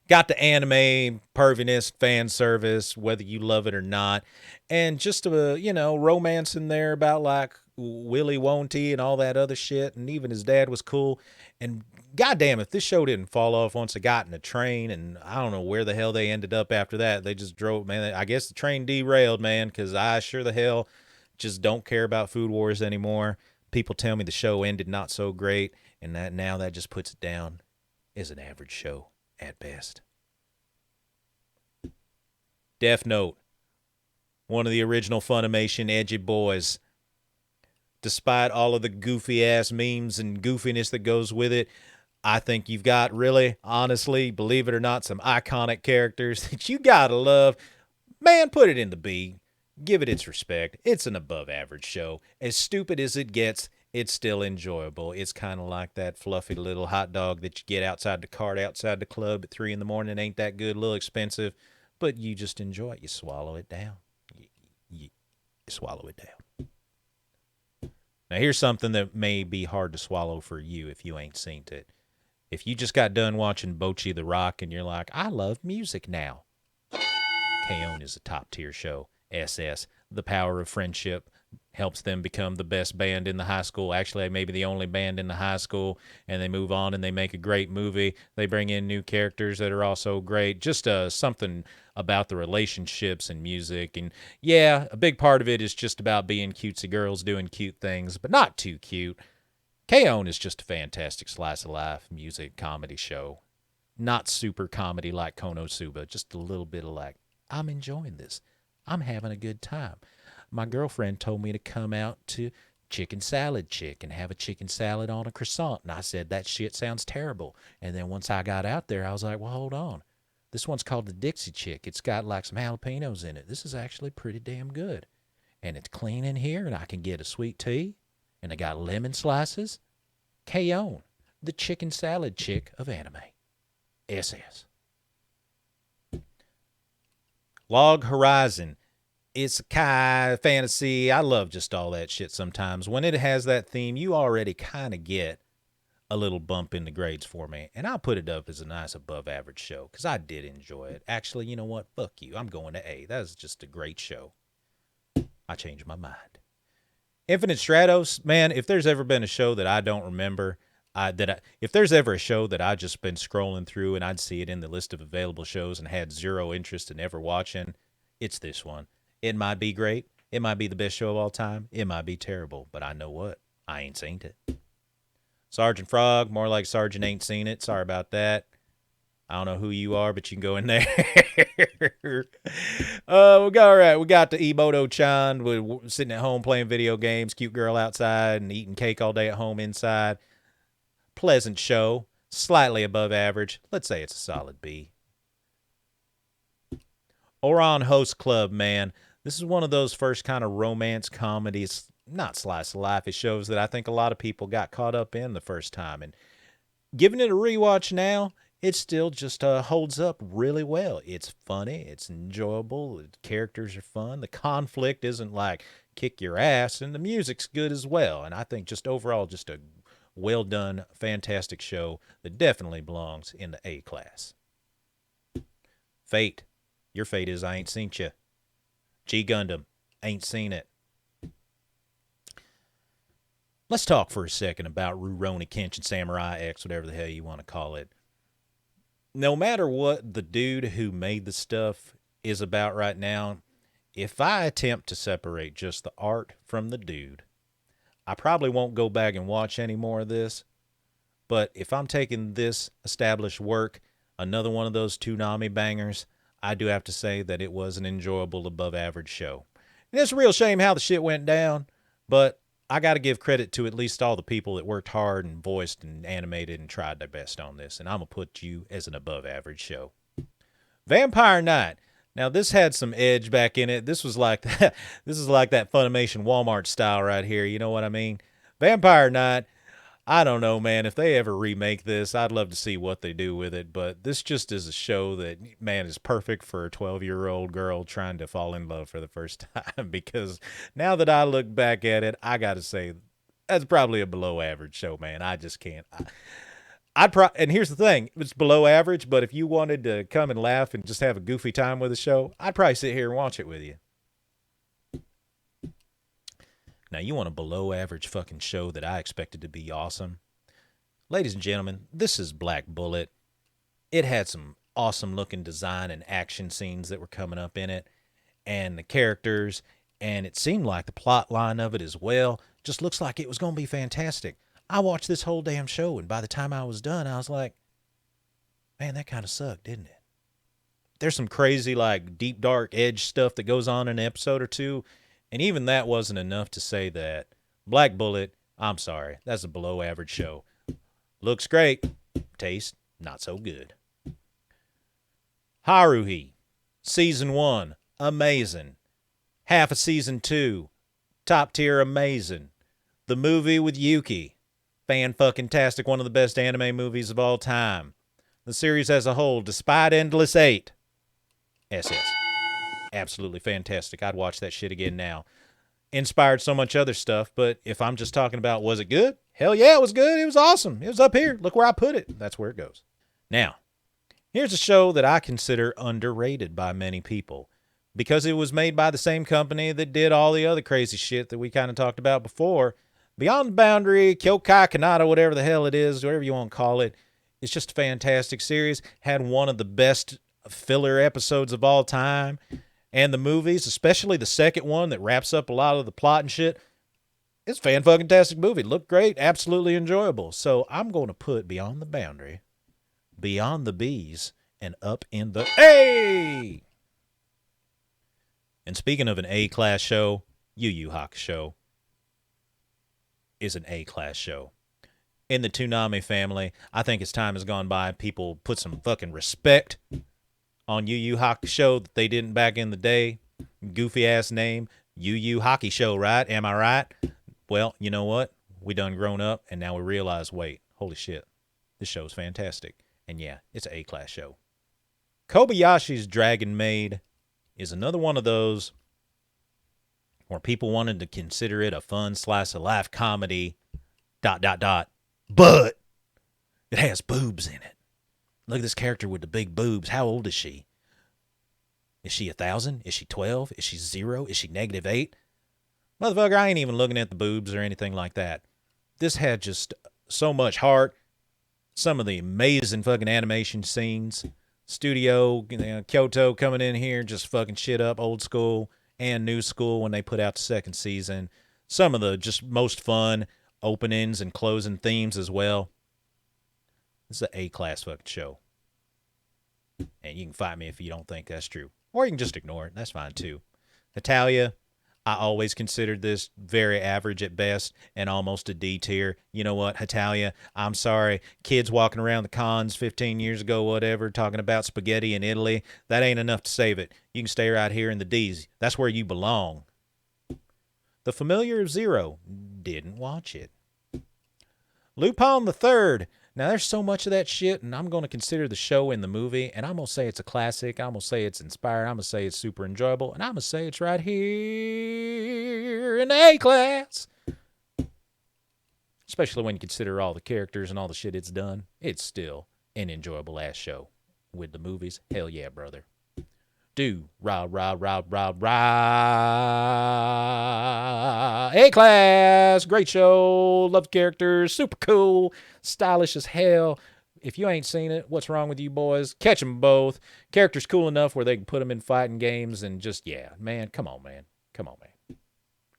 Got the anime, perviness, fan service, whether you love it or not. And just a, romance in there about like Willy Wonky and all that other shit. And even his dad was cool. And goddamn, if this show didn't fall off once it got in a train, and I don't know where the hell they ended up after that. They just drove, man. I guess the train derailed, man, because I sure the hell just don't care about Food Wars anymore. People tell me the show ended not so great. And that just puts it down as an average show. At best. Death Note. One of the original Funimation edgy boys. Despite all of the goofy-ass memes and goofiness that goes with it, I think you've got really, honestly, believe it or not, some iconic characters that you gotta love. Man, put it in the B. Give it its respect. It's an above-average show. As stupid as it gets, it's still enjoyable. It's kind of like that fluffy little hot dog that you get outside the cart, outside the club at 3 a.m. Ain't that good, a little expensive, but you just enjoy it. You swallow it down. You swallow it down. Now, here's something that may be hard to swallow for you if you ain't seen it. If you just got done watching Bocchi the Rock and you're like, I love music now. K-On! Is a top-tier show. SS, The Power of Friendship, helps them become the best band in the high school. Actually, maybe the only band in the high school, and they move on and they make a great movie. They bring in new characters that are also great. Just something about the relationships and music. And yeah, a big part of it is just about being cutesy girls doing cute things, but not too cute. K-On! Is just a fantastic slice of life music comedy show. Not super comedy like Konosuba, just a little bit of like, I'm enjoying this. I'm having a good time. My girlfriend told me to come out to Chicken Salad Chick and have a chicken salad on a croissant. And I said, that shit sounds terrible. And then once I got out there, I was like, well, hold on. This one's called the Dixie Chick. It's got like some jalapenos in it. This is actually pretty damn good. And it's clean in here, and I can get a sweet tea. And I got lemon slices. K-On, the Chicken Salad Chick of anime. SS. Log Horizon. It's Kai fantasy. I love just all that shit sometimes. When it has that theme, you already kind of get a little bump in the grades for me. And I'll put it up as a nice above average show because I did enjoy it. Actually, you know what? Fuck you. I'm going to A. That was just a great show. I changed my mind. Infinite Stratos, man, if there's ever been a show that I don't remember, if there's ever a show that I just been scrolling through and I'd see it in the list of available shows and had zero interest in ever watching, it's this one. It might be great. It might be the best show of all time. It might be terrible, but I know what? I ain't seen it. Sergeant Frog, more like Sergeant ain't seen it. Sorry about that. I don't know who you are, but you can go in there. All right. We got the Emoto-chan. We're sitting at home playing video games, cute girl outside, and eating cake all day at home inside. Pleasant show. Slightly above average. Let's say it's a solid B. Oran Host Club, man. This is one of those first kind of romance comedies, not slice of life. It shows that I think a lot of people got caught up in the first time. And giving it a rewatch now, it still just holds up really well. It's funny. It's enjoyable. The characters are fun. The conflict isn't like kick your ass, and the music's good as well. And I think just overall, just a well-done, fantastic show that definitely belongs in the A class. Fate. Your fate is I ain't seen you. G Gundam. Ain't seen it. Let's talk for a second about Rurouni Kenshin Samurai X, whatever the hell you want to call it. No matter what the dude who made the stuff is about right now, if I attempt to separate just the art from the dude, I probably won't go back and watch any more of this. But if I'm taking this established work, another one of those Toonami bangers, I do have to say that it was an enjoyable above average show. And it's a real shame how the shit went down, but I got to give credit to at least all the people that worked hard and voiced and animated and tried their best on this. And I'm going to put you as an above average show. Vampire Knight. Now, this had some edge back in it. This was like that. This is like that Funimation Walmart style right here. You know what I mean? Vampire Knight. I don't know, man. If they ever remake this, I'd love to see what they do with it. But this just is a show that, man, is perfect for a 12-year-old girl trying to fall in love for the first time. Because now that I look back at it, I got to say, that's probably a below average show, man. I just can't. And here's the thing. It's below average, but if you wanted to come and laugh and just have a goofy time with the show, I'd probably sit here and watch it with you. Now, you want a below-average fucking show that I expected to be awesome? Ladies and gentlemen, this is Black Bullet. It had some awesome-looking design and action scenes that were coming up in it, and the characters, and it seemed like the plot line of it as well just looks like it was going to be fantastic. I watched this whole damn show, and by the time I was done, I was like, man, that kind of sucked, didn't it? There's some crazy, like, deep, dark edge stuff that goes on in an episode or two, and even that wasn't enough to say that Black Bullet, I'm sorry, that's a below average show. Looks great. Taste, not so good. Haruhi, Season 1, amazing. Half of Season 2, top tier amazing. The movie with Yuki, fan-fucking-tastic, one of the best anime movies of all time. The series as a whole, despite Endless 8, SS. Absolutely fantastic. I'd watch that shit again now. Inspired so much other stuff, but if I'm just talking about was it good? Hell yeah, it was good. It was awesome. It was up here. Look where I put it. That's where it goes. Now, here's a show that I consider underrated by many people because it was made by the same company that did all the other crazy shit that we kind of talked about before. Beyond the Boundary, Kyokai Kanata, whatever the hell it is, whatever you want to call it. It's just a fantastic series. Had one of the best filler episodes of all time. And the movies, especially the second one that wraps up a lot of the plot and shit, it's a fan-fucking-tastic movie. Looked great, absolutely enjoyable. So I'm going to put Beyond the Boundary beyond the B's and up in the A. And speaking of an A-class show, Yu Yu Hakusho is an A-class show. In the Toonami family, I think as time has gone by, people put some fucking respect on Yu Yu Hakusho that they didn't back in the day. Goofy ass name, Yu Yu Hockey Show, right? Am I right? Well, you know what? We done grown up, and now we realize, wait, holy shit, this show's fantastic. And yeah, it's an A-class show. Kobayashi's Dragon Maid is another one of those where people wanted to consider it a fun slice of life comedy, ... But it has boobs in it. Look at this character with the big boobs. How old is she? Is she 1,000? Is she 12? Is she 0? Is she -8? Motherfucker, I ain't even looking at the boobs or anything like that. This had just so much heart. Some of the amazing fucking animation scenes. Studio, Kyoto coming in here, just fucking shit up, old school and new school when they put out the second season. Some of the just most fun openings and closing themes as well. This is an A-class fucking show. And you can fight me if you don't think that's true. Or you can just ignore it. That's fine too. Natalia, I always considered this very average at best and almost a D tier. You know what, Natalia, I'm sorry. Kids walking around the cons 15 years ago, whatever, talking about spaghetti in Italy, that ain't enough to save it. You can stay right here in the D's. That's where you belong. The Familiar of Zero, didn't watch it. Lupin the Third. Now, there's so much of that shit, and I'm going to consider the show and the movie, and I'm going to say it's a classic. I'm going to say it's inspired. I'm going to say it's super enjoyable, and I'm going to say it's right here in the A-class. Especially when you consider all the characters and all the shit it's done. It's still an enjoyable-ass show. With the movies, hell yeah, brother. A-class, great show, love the characters, super cool, stylish as hell. If you ain't seen it, what's wrong with you boys? Catch them both. Characters cool enough where they can put them in fighting games and just, yeah, man, come on, man. Come on, man.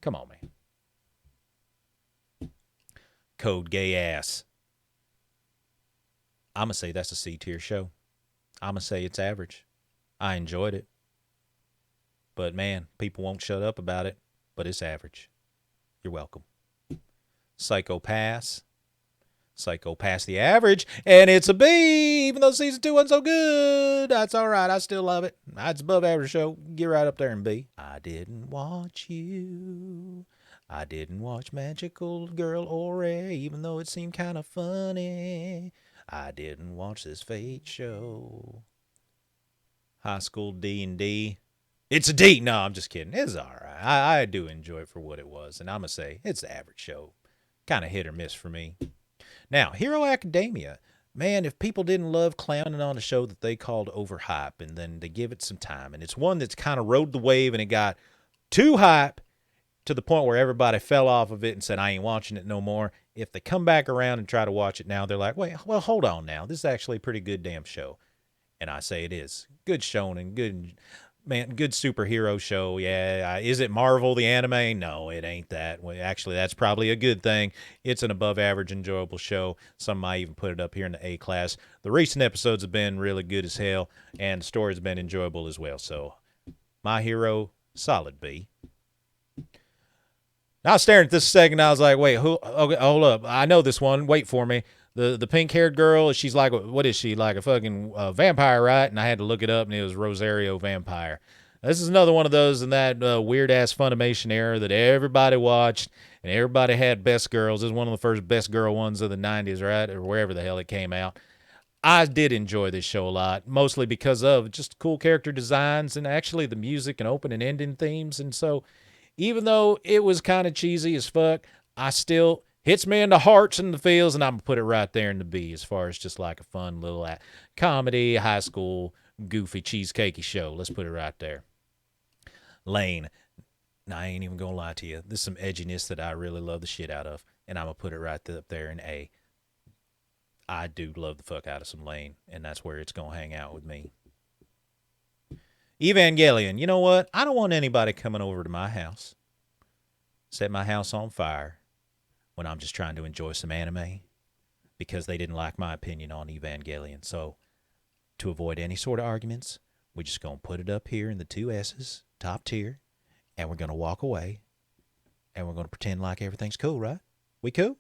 Come on, man. Code Gay Ass. I'm going to say that's a C-tier show. I'm going to say it's average. I enjoyed it. But, man, people won't shut up about it. But it's average. You're welcome. Psycho Pass the average. And it's a B, even though season 2 wasn't so good. That's all right. I still love it. It's above average show. Get right up there and B. I didn't watch you. I didn't watch Magical Girl Ore, even though it seemed kind of funny. I didn't watch this Fate show. High School D&D. It's a D. No, I'm just kidding. It's all right. I do enjoy it for what it was. And I'm going to say it's an average show. Kind of hit or miss for me. Now, Hero Academia. Man, if people didn't love clowning on a show that they called overhype, and then they give it some time. And it's one that's kind of rode the wave, and it got too hype to the point where everybody fell off of it and said, I ain't watching it no more. If they come back around and try to watch it now, they're like, wait, well, hold on now. This is actually a pretty good damn show. And I say it is. Good shonen, good, man, good superhero show. Yeah, is it Marvel, the anime? No, it ain't that. Well, actually, that's probably a good thing. It's an above-average, enjoyable show. Some might even put it up here in the A-class. The recent episodes have been really good as hell, and the story's been enjoyable as well. So, My Hero, solid B. Now, I was staring at this second, I was like, wait, okay, hold up. I know this one. Wait for me. The pink-haired girl, she's like, what is she, like a fucking vampire, right? And I had to look it up, and it was Rosario Vampire. This is another one of those in that weird-ass Funimation era that everybody watched, and everybody had best girls. This is one of the first best girl ones of the 90s, right? Or wherever the hell it came out. I did enjoy this show a lot, mostly because of just cool character designs and actually the music and open and ending themes. And so even though it was kind of cheesy as fuck, I still hits me in the hearts and the feels, and I'm going to put it right there in the B as far as just like a fun little comedy, high school, goofy, cheesecakey show. Let's put it right there. Lane. Now, I ain't even going to lie to you. There's some edginess that I really love the shit out of, and I'm going to put it right up there in A. I do love the fuck out of some Lane, and that's where it's going to hang out with me. Evangelion. You know what? I don't want anybody coming over to my house, set my house on fire, when I'm just trying to enjoy some anime. because they didn't like my opinion on Evangelion. So to avoid any sort of arguments, we're just going to put it up here in the 2 S's, top tier, and we're going to walk away, and we're going to pretend like everything's cool, right? We cool?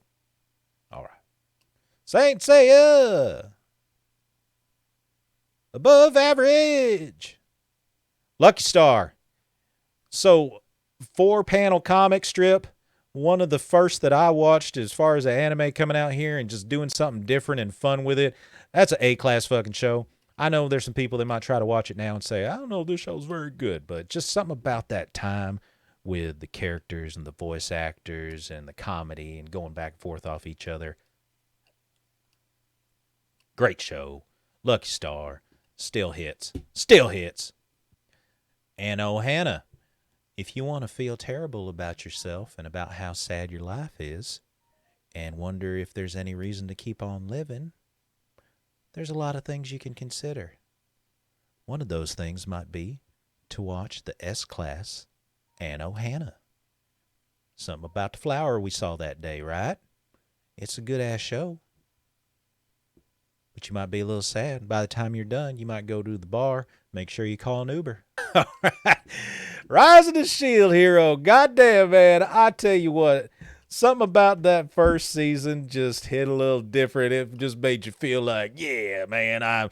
All right. Saint Seiya! Above average! Lucky Star. So, 4-panel comic strip, one of the first that I watched as far as the anime coming out here and just doing something different and fun with it. That's an A-class fucking show. I know there's some people that might try to watch it now and say, I don't know, this show's very good, but just something about that time with the characters and the voice actors and the comedy and going back and forth off each other. Great show. Lucky Star. Still hits. Still hits. And oh, Hannah, if you want to feel terrible about yourself and about how sad your life is and wonder if there's any reason to keep on living, there's a lot of things you can consider. One of those things might be to watch the S-Class and oh, Hannah. Something about the flower we saw that day, right? It's a good-ass show. But you might be a little sad. By the time you're done, you might go to the bar. Make sure you call an Uber. All right. Rise of the Shield Hero. Goddamn, man. I tell you what. Something about that first season just hit a little different. It just made you feel like, yeah, man,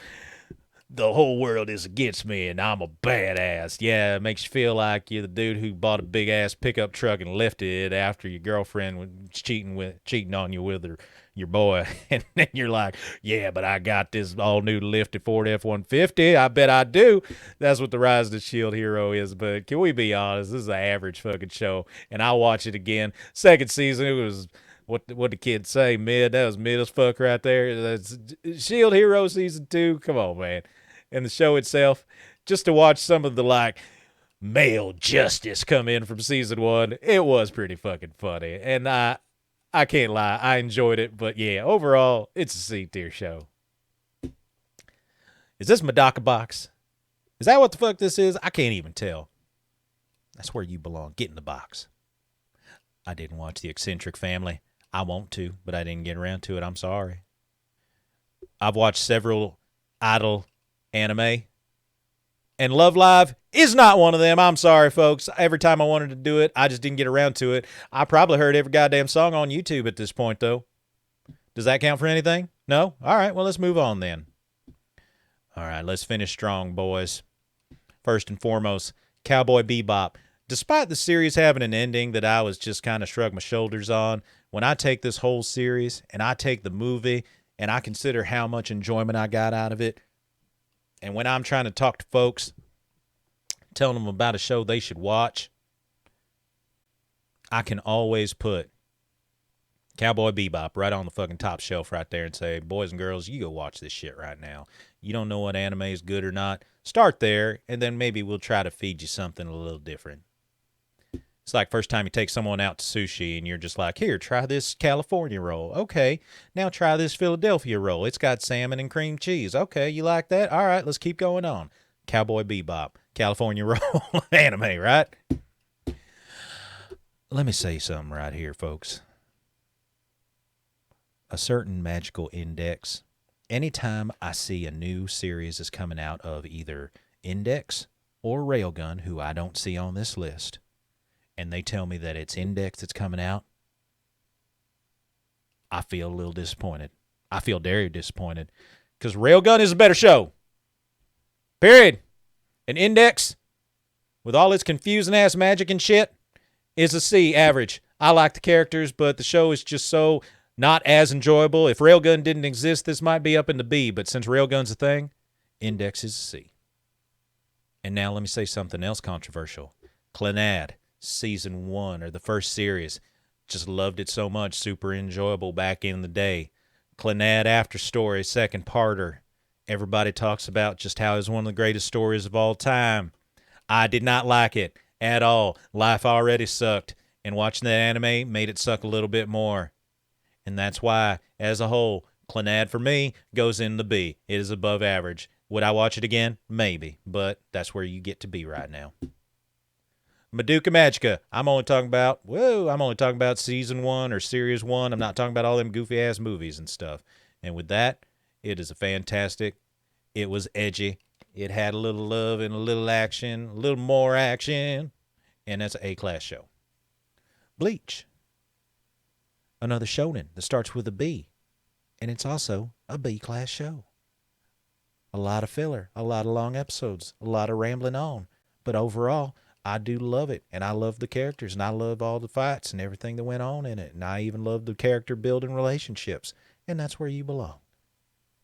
the whole world is against me and I'm a badass. Yeah, it makes you feel like you're the dude who bought a big-ass pickup truck and lifted it after your girlfriend was cheating on you with your boy. And then you're like, yeah, but I got this all-new lifted Ford F-150. I bet I do. That's what the Rise of the Shield Hero is. But can we be honest? This is an average fucking show. And I'll watch it again. Second season, it was... What the kids say, mid. That was mid as fuck right there. That's Shield Hero Season 2. Come on, man. And the show itself, just to watch some of the, like, male justice come in from Season 1, it was pretty fucking funny. And I can't lie, I enjoyed it. But, yeah, overall, it's a C-tier show. Is this Medaka Box? Is that what the fuck this is? I can't even tell. That's where you belong. Get in the box. I didn't watch The Eccentric Family. I want to, but I didn't get around to it. I'm sorry. I've watched several idol anime, and Love Live is not one of them. I'm sorry, folks. Every time I wanted to do it, I just didn't get around to it. I probably heard every goddamn song on YouTube at this point, though. Does that count for anything? No? All right, well, let's move on then. All right, let's finish strong, boys. First and foremost, Cowboy Bebop. Despite the series having an ending that I was just kind of shrugged my shoulders on, when I take this whole series and I take the movie and I consider how much enjoyment I got out of it, and when I'm trying to talk to folks, telling them about a show they should watch, I can always put Cowboy Bebop right on the fucking top shelf right there and say, boys and girls, you go watch this shit right now. You don't know what anime is good or not? Start there, and then maybe we'll try to feed you something a little different. It's like first time you take someone out to sushi and you're just like, here, try this California roll. Okay, now try this Philadelphia roll. It's got salmon and cream cheese. Okay, you like that? All right, let's keep going on. Cowboy Bebop, California roll, anime, right? Let me say something right here, folks. A certain magical index. Anytime I see a new series is coming out of either Index or Railgun, who I don't see on this list, and they tell me that it's Index that's coming out, I feel a little disappointed. I feel very disappointed because Railgun is a better show. Period. And Index, with all its confusing ass magic and shit, is a C average. I like the characters, but the show is just so not as enjoyable. If Railgun didn't exist, this might be up in the B, but since Railgun's a thing, Index is a C. And now let me say something else controversial. Clannad. Season 1 or the first series. Just loved it so much. Super enjoyable back in the day. Clannad After Story, second parter. Everybody talks about just how it's one of the greatest stories of all time. I did not like it at all. Life already sucked. And watching that anime made it suck a little bit more. And that's why, as a whole, Clannad for me goes in the B. It is above average. Would I watch it again? Maybe. But that's where you get to be right now. Madoka Magica. I'm only talking about season 1 or series 1. I'm not talking about all them goofy ass movies and stuff. And with that, it is a fantastic. It was edgy. It had a little love and a little action, a little more action, and that's an A-class show. Bleach. Another shonen that starts with a B, and it's also a B-class show. A lot of filler, a lot of long episodes, a lot of rambling on. But overall, I do love it, and I love the characters, and I love all the fights and everything that went on in it, and I even love the character building relationships, and that's where you belong.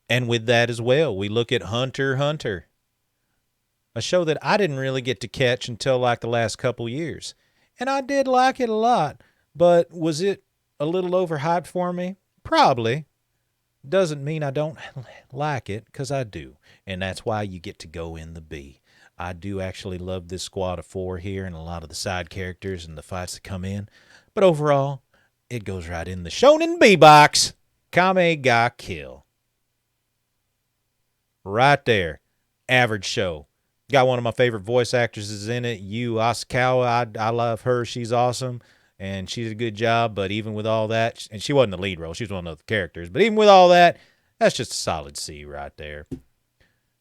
And with that as well, we look at Hunter x Hunter, a show that I didn't really get to catch until like the last couple years. And I did like it a lot, but was it a little overhyped for me? Probably. Doesn't mean I don't like it, because I do. And that's why you get to go in the B. I do actually love this squad of 4 here and a lot of the side characters and the fights that come in. But overall, it goes right in the Shonen B box. Kame ga Kill. Right there. Average show. Got one of my favorite voice actresses in it, Yu Asakawa. I love her. She's awesome, and she did a good job. But even with all that, and she wasn't the lead role. She was one of the characters. But even with all that, that's just a solid C right there.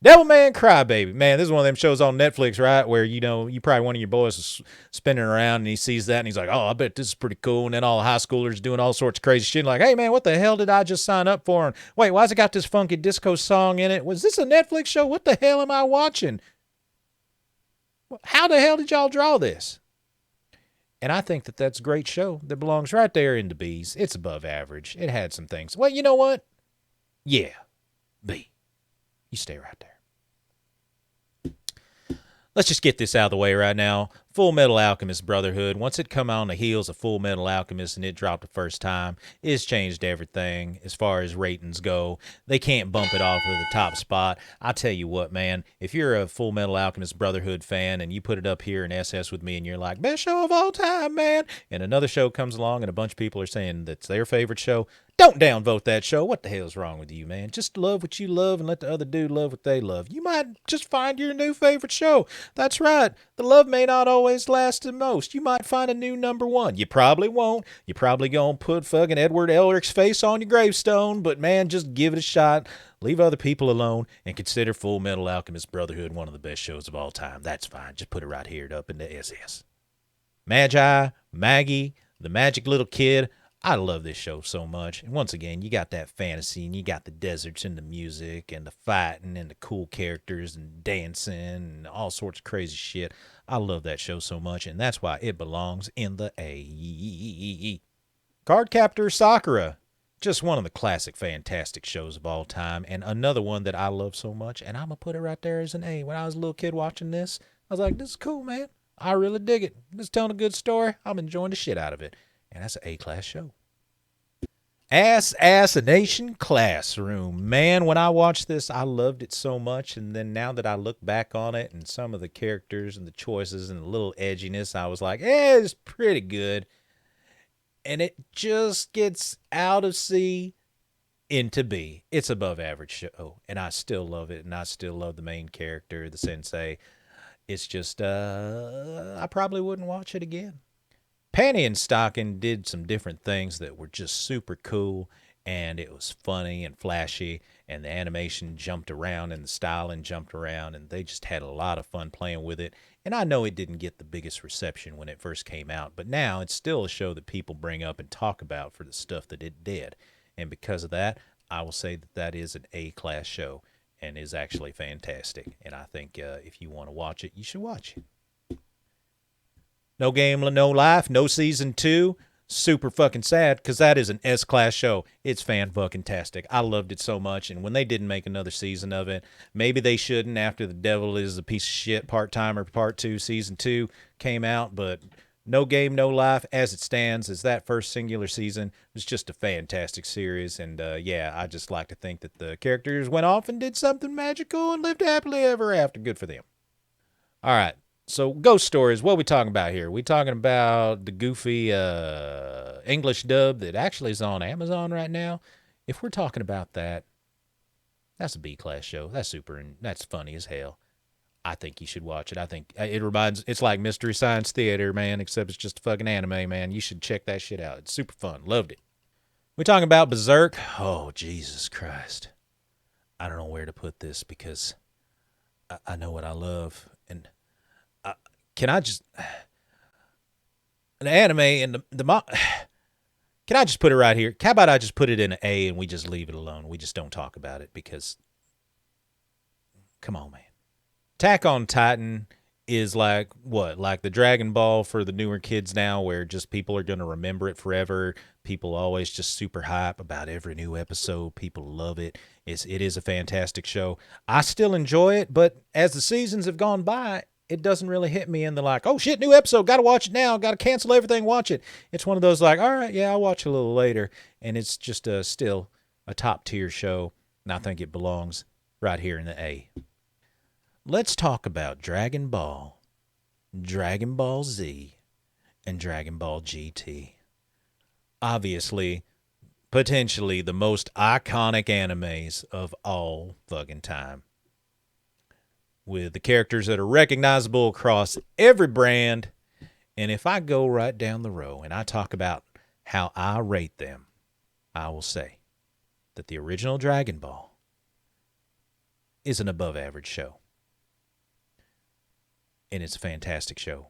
Devilman Crybaby. Man, this is one of them shows on Netflix, right, where, you probably one of your boys is spinning around, and he sees that, and he's like, oh, I bet this is pretty cool. And then all the high schoolers doing all sorts of crazy shit. Like, hey, man, what the hell did I just sign up for? And wait, why's it got this funky disco song in it? Was this a Netflix show? What the hell am I watching? How the hell did y'all draw this? And I think that that's a great show that belongs right there in the B's. It's above average. It had some things. Well, you know what? Yeah, B. You stay right there. Let's just get this out of the way right now. Full Metal Alchemist Brotherhood, once it come on the heels of Full Metal Alchemist and it dropped the first time, it's changed everything as far as ratings go. They can't bump it off of the top spot. I tell you what, man, if you're a Full Metal Alchemist Brotherhood fan and you put it up here in SS with me and you're like, best show of all time, man, and another show comes along and a bunch of people are saying that's their favorite show, don't downvote that show. What the hell's wrong with you, man? Just love what you love and let the other dude love what they love. You might just find your new favorite show. That's right. The love may not always last the most. You might find a new number one. You probably won't. You're probably going to put fucking Edward Elric's face on your gravestone, but man, just give it a shot. Leave other people alone and consider Full Metal Alchemist Brotherhood one of the best shows of all time. That's fine. Just put it right here up in the SS. Magi, Maggie, the magic little kid. I love this show so much. And once again, you got that fantasy and you got the deserts and the music and the fighting and the cool characters and dancing and all sorts of crazy shit. I love that show so much, and that's why it belongs in the A. Cardcaptor Sakura. Just one of the classic fantastic shows of all time, and another one that I love so much, and I'm going to put it right there as an A. When I was a little kid watching this, I was like, this is cool, man. I really dig it. It's telling a good story. I'm enjoying the shit out of it. And that's an A-class show. Assassination Classroom. Man, when I watched this, I loved it so much. And then now that I look back on it and some of the characters and the choices and the little edginess, I was like, it's pretty good. And it just gets out of C into B. It's above average show. And I still love it. And I still love the main character, the sensei. It's just, I probably wouldn't watch it again. Panty and Stocking did some different things that were just super cool, and it was funny and flashy, and the animation jumped around and the styling jumped around, and they just had a lot of fun playing with it. And I know it didn't get the biggest reception when it first came out, but now it's still a show that people bring up and talk about for the stuff that it did. And because of that, I will say that that is an A-class show and is actually fantastic. And I think if you want to watch it, you should watch it. No Game, No Life, no Season 2. Super fucking sad, because that is an S-class show. It's fan-fucking-tastic. I loved it so much, and when they didn't make another season of it, maybe they shouldn't after The Devil is a Piece of Shit Part-Timer Part 2 Season 2 came out, but No Game, No Life, as it stands, as that first singular season, was just a fantastic series, and yeah, I just like to think that the characters went off and did something magical and lived happily ever after. Good for them. All right. So, Ghost Stories, what are we talking about here? We talking about the goofy English dub that actually is on Amazon right now? If we're talking about that, that's a B-class show. That's super, and that's funny as hell. I think you should watch it. I think it's like Mystery Science Theater, man, except it's just a fucking anime, man. You should check that shit out. It's super fun. Loved it. We talking about Berserk? Oh, Jesus Christ. I don't know where to put this because I know what I love. And can I just... An anime and can I just put it right here? How about I just put it in an A and we just leave it alone? We just don't talk about it because... Come on, man. Attack on Titan is like what? Like the Dragon Ball for the newer kids now, where just people are going to remember it forever. People always just super hype about every new episode. People love it. It is a fantastic show. I still enjoy it, but as the seasons have gone by, it doesn't really hit me in the like, oh shit, new episode, got to watch it now, got to cancel everything, watch it. It's one of those like, all right, yeah, I'll watch it a little later. And it's just still a top tier show, and I think it belongs right here in the A. Let's talk about Dragon Ball, Dragon Ball Z, and Dragon Ball GT. Obviously, potentially the most iconic animes of all fucking time. With the characters that are recognizable across every brand. And if I go right down the row and I talk about how I rate them, I will say that the original Dragon Ball is an above average show. And it's a fantastic show.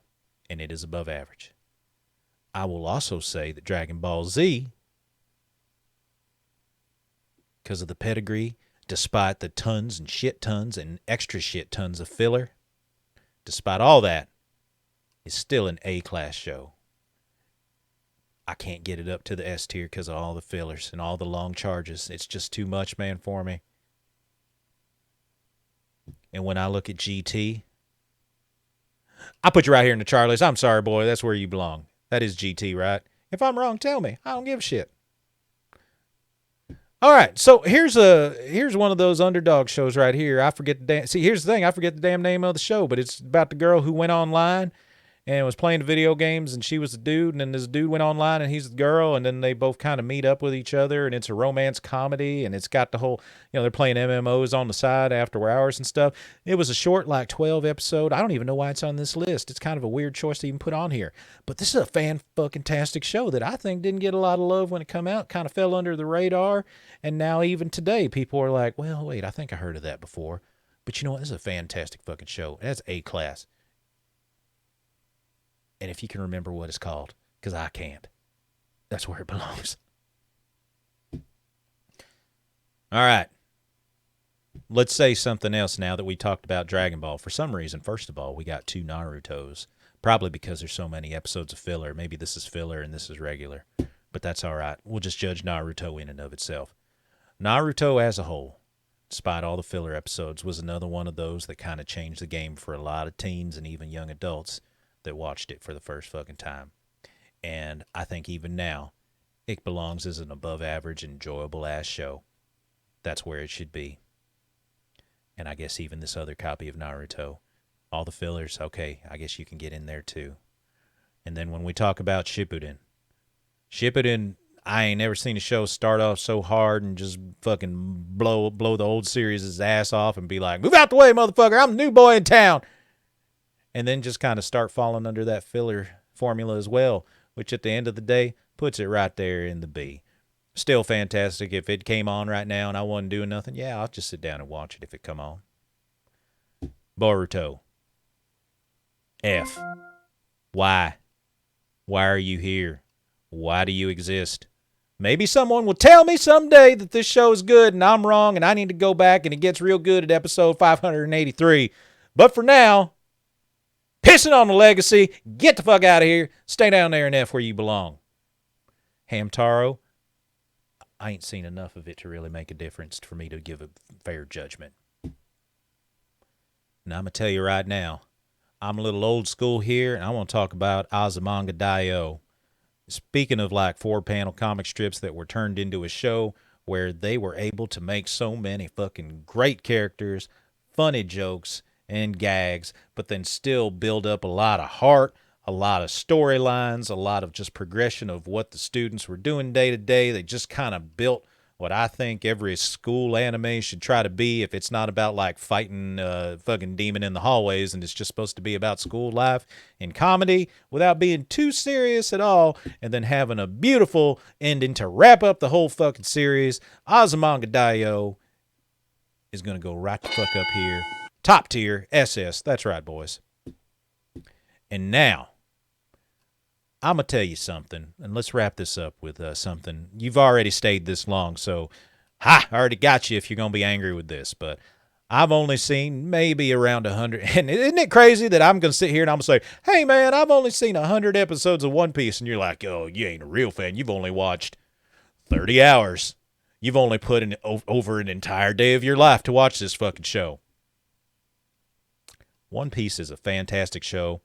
And it is above average. I will also say that Dragon Ball Z, because of the pedigree, despite the tons and shit tons and extra shit tons of filler, despite all that, is still an A-class show. I can't get it up to the S tier because of all the fillers and all the long charges. It's just too much, man, for me. And when I look at GT, I put you right here in the chart list. I'm sorry, boy. That's where you belong. That is GT, right? If I'm wrong, tell me. I don't give a shit. All right, so here's one of those underdog shows right here. I forget the damn... See, here's the thing. I forget the damn name of the show, but it's about the girl who went online and was playing video games, and she was the dude, and then this dude went online, and he's the girl, and then they both kind of meet up with each other, and it's a romance comedy, and it's got the whole, they're playing MMOs on the side after hours and stuff. It was a short, like 12 episode. I don't even know why it's on this list. It's kind of a weird choice to even put on here, but this is a fan-fucking-tastic show that I think didn't get a lot of love when it come out, kind of fell under the radar, and now even today, people are like, well, wait, I think I heard of that before, but you know what? This is a fantastic fucking show. That's A-class. And if you can remember what it's called, because I can't, that's where it belongs. All right. Let's say something else now that we talked about Dragon Ball. For some reason, first of all, we got 2 Narutos. Probably because there's so many episodes of filler. Maybe this is filler and this is regular. But that's all right. We'll just judge Naruto in and of itself. Naruto as a whole, despite all the filler episodes, was another one of those that kind of changed the game for a lot of teens and even young adults that watched it for the first fucking time. And I think even now, it belongs as an above average, enjoyable ass show. That's where it should be. And I guess even this other copy of Naruto, all the fillers, okay, I guess you can get in there too. And then when we talk about Shippuden, I ain't never seen a show start off so hard and just fucking blow the old series' ass off and be like, move out the way, motherfucker, I'm the new boy in town. And then just kind of start falling under that filler formula as well, which at the end of the day puts it right there in the B. Still fantastic. If it came on right now and I wasn't doing nothing, yeah, I'll just sit down and watch it if it come on. Boruto. F. Why? Why are you here? Why do you exist? Maybe someone will tell me someday that this show is good and I'm wrong and I need to go back and it gets real good at episode 583. But for now, pissing on the legacy, get the fuck out of here, stay down there and F where you belong. Hamtaro, I ain't seen enough of it to really make a difference for me to give a fair judgment. Now I'm going to tell you right now, I'm a little old school here and I want to talk about Azumanga Daioh. Speaking of like 4-panel comic strips that were turned into a show where they were able to make so many fucking great characters, funny jokes, and gags, but then still build up a lot of heart, a lot of storylines, a lot of just progression of what the students were doing day to day. They just kind of built what I think every school anime should try to be if it's not about like fighting fucking demon in the hallways and it's just supposed to be about school life and comedy without being too serious at all, and then having a beautiful ending to wrap up the whole fucking series. Azumanga Daioh is going to go right the fuck up here. Top tier SS. That's right, boys. And now, I'm going to tell you something, and let's wrap this up with something. You've already stayed this long, so I already got you if you're going to be angry with this, but I've only seen maybe around 100. And isn't it crazy that I'm going to sit here and I'm going to say, hey, man, I've only seen 100 episodes of One Piece, and you're like, oh, you ain't a real fan. You've only watched 30 hours. You've only put in over an entire day of your life to watch this fucking show. One Piece is a fantastic show.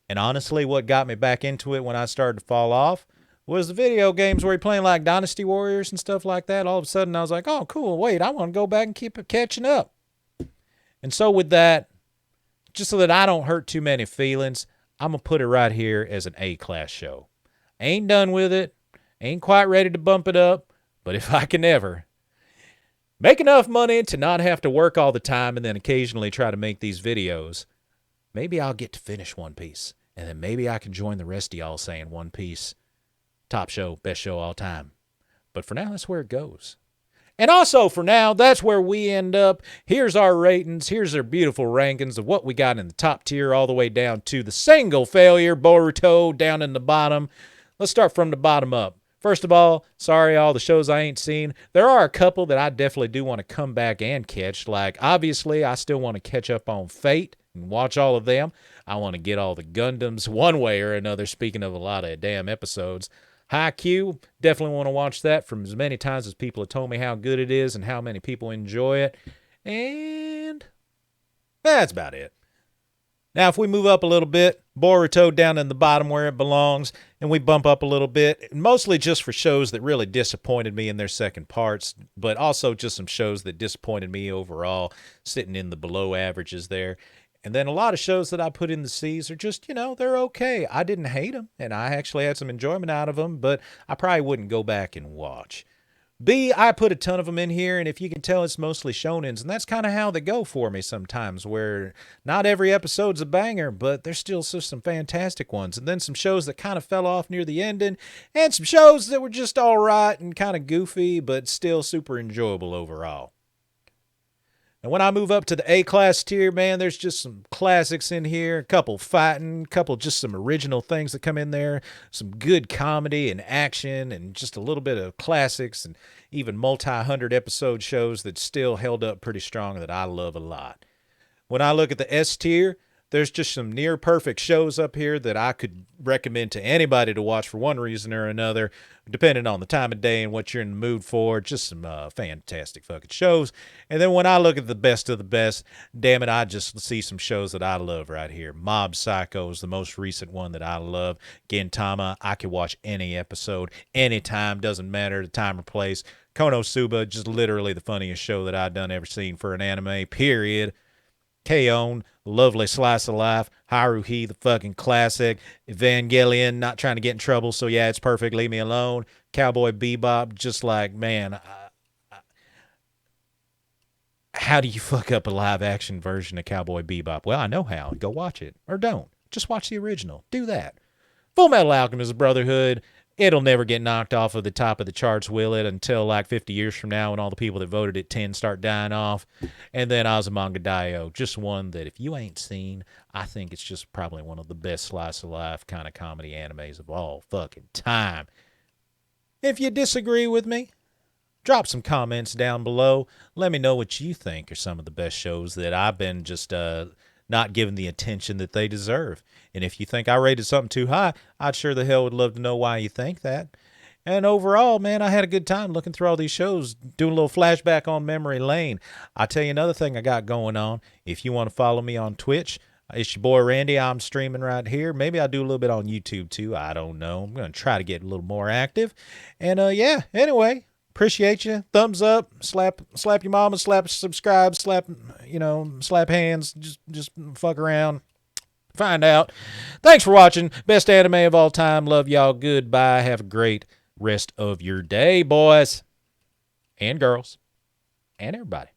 And honestly, what got me back into it when I started to fall off was the video games where you're playing like Dynasty Warriors and stuff like that. All of a sudden, I was like, oh, cool, wait, I want to go back and keep catching up. And so with that, just so that I don't hurt too many feelings, I'm going to put it right here as an A-class show. Ain't done with it. Ain't quite ready to bump it up. But if I can ever make enough money to not have to work all the time and then occasionally try to make these videos, maybe I'll get to finish One Piece. And then maybe I can join the rest of y'all saying One Piece, top show, best show all time. But for now, that's where it goes. And also for now, that's where we end up. Here's our ratings. Here's our beautiful rankings of what we got in the top tier all the way down to the single failure Boruto down in the bottom. Let's start from the bottom up. First of all, sorry all the shows I ain't seen. There are a couple that I definitely do want to come back and catch. Like, obviously, I still want to catch up on Fate and watch all of them. I want to get all the Gundams one way or another, speaking of a lot of damn episodes. Haikyuu, definitely want to watch that from as many times as people have told me how good it is and how many people enjoy it. And that's about it. Now, if we move up a little bit, Boruto down in the bottom where it belongs, and we bump up a little bit, mostly just for shows that really disappointed me in their second parts, but also just some shows that disappointed me overall, sitting in the below averages there. And then a lot of shows that I put in the C's are just, they're okay. I didn't hate them, and I actually had some enjoyment out of them, but I probably wouldn't go back and watch. B, I put a ton of them in here, and if you can tell, it's mostly shonens, and that's kind of how they go for me sometimes, where not every episode's a banger, but there's still some fantastic ones, and then some shows that kind of fell off near the ending, and some shows that were just all right and kind of goofy, but still super enjoyable overall. And when I move up to the A-class tier, man, there's just some classics in here, a couple fighting, a couple just some original things that come in there, some good comedy and action, and just a little bit of classics, and even multi-hundred episode shows that still held up pretty strong that I love a lot. When I look at the S tier, there's just some near-perfect shows up here that I could recommend to anybody to watch for one reason or another, depending on the time of day and what you're in the mood for. Just some fantastic fucking shows. And then when I look at the best of the best, damn it, I just see some shows that I love right here. Mob Psycho is the most recent one that I love. Gintama, I could watch any episode, anytime, doesn't matter the time or place. Konosuba, just literally the funniest show that I've done ever seen for an anime, period. K-On!, lovely slice of life. Haruhi, the fucking classic. Evangelion, not trying to get in trouble, so yeah, it's perfect. Leave me alone. Cowboy Bebop, just like, man, how do you fuck up a live-action version of Cowboy Bebop? Well, I know how. Go watch it. Or don't. Just watch the original. Do that. Full Metal Alchemist Brotherhood. It'll never get knocked off of the top of the charts, will it? Until like 50 years from now when all the people that voted at 10 start dying off. And then Azumanga Daioh, just one that if you ain't seen, I think it's just probably one of the best slice of life kind of comedy animes of all fucking time. If you disagree with me, drop some comments down below. Let me know what you think are some of the best shows that I've been just not given the attention that they deserve. And if you think I rated something too high, I'd sure the hell would love to know why you think that. And overall, man, I had a good time looking through all these shows, doing a little flashback on memory lane. I'll tell you another thing I got going on. If you want to follow me on Twitch, it's your boy Randy. I'm streaming right here. Maybe I'll do a little bit on YouTube too. I don't know. I'm going to try to get a little more active. And yeah, anyway, appreciate you. Thumbs up, slap your mama, slap subscribe, slap hands, just fuck around. Find out. Thanks for watching. Best anime of all time. Love y'all. Goodbye. Have a great rest of your day, boys. and girls and everybody.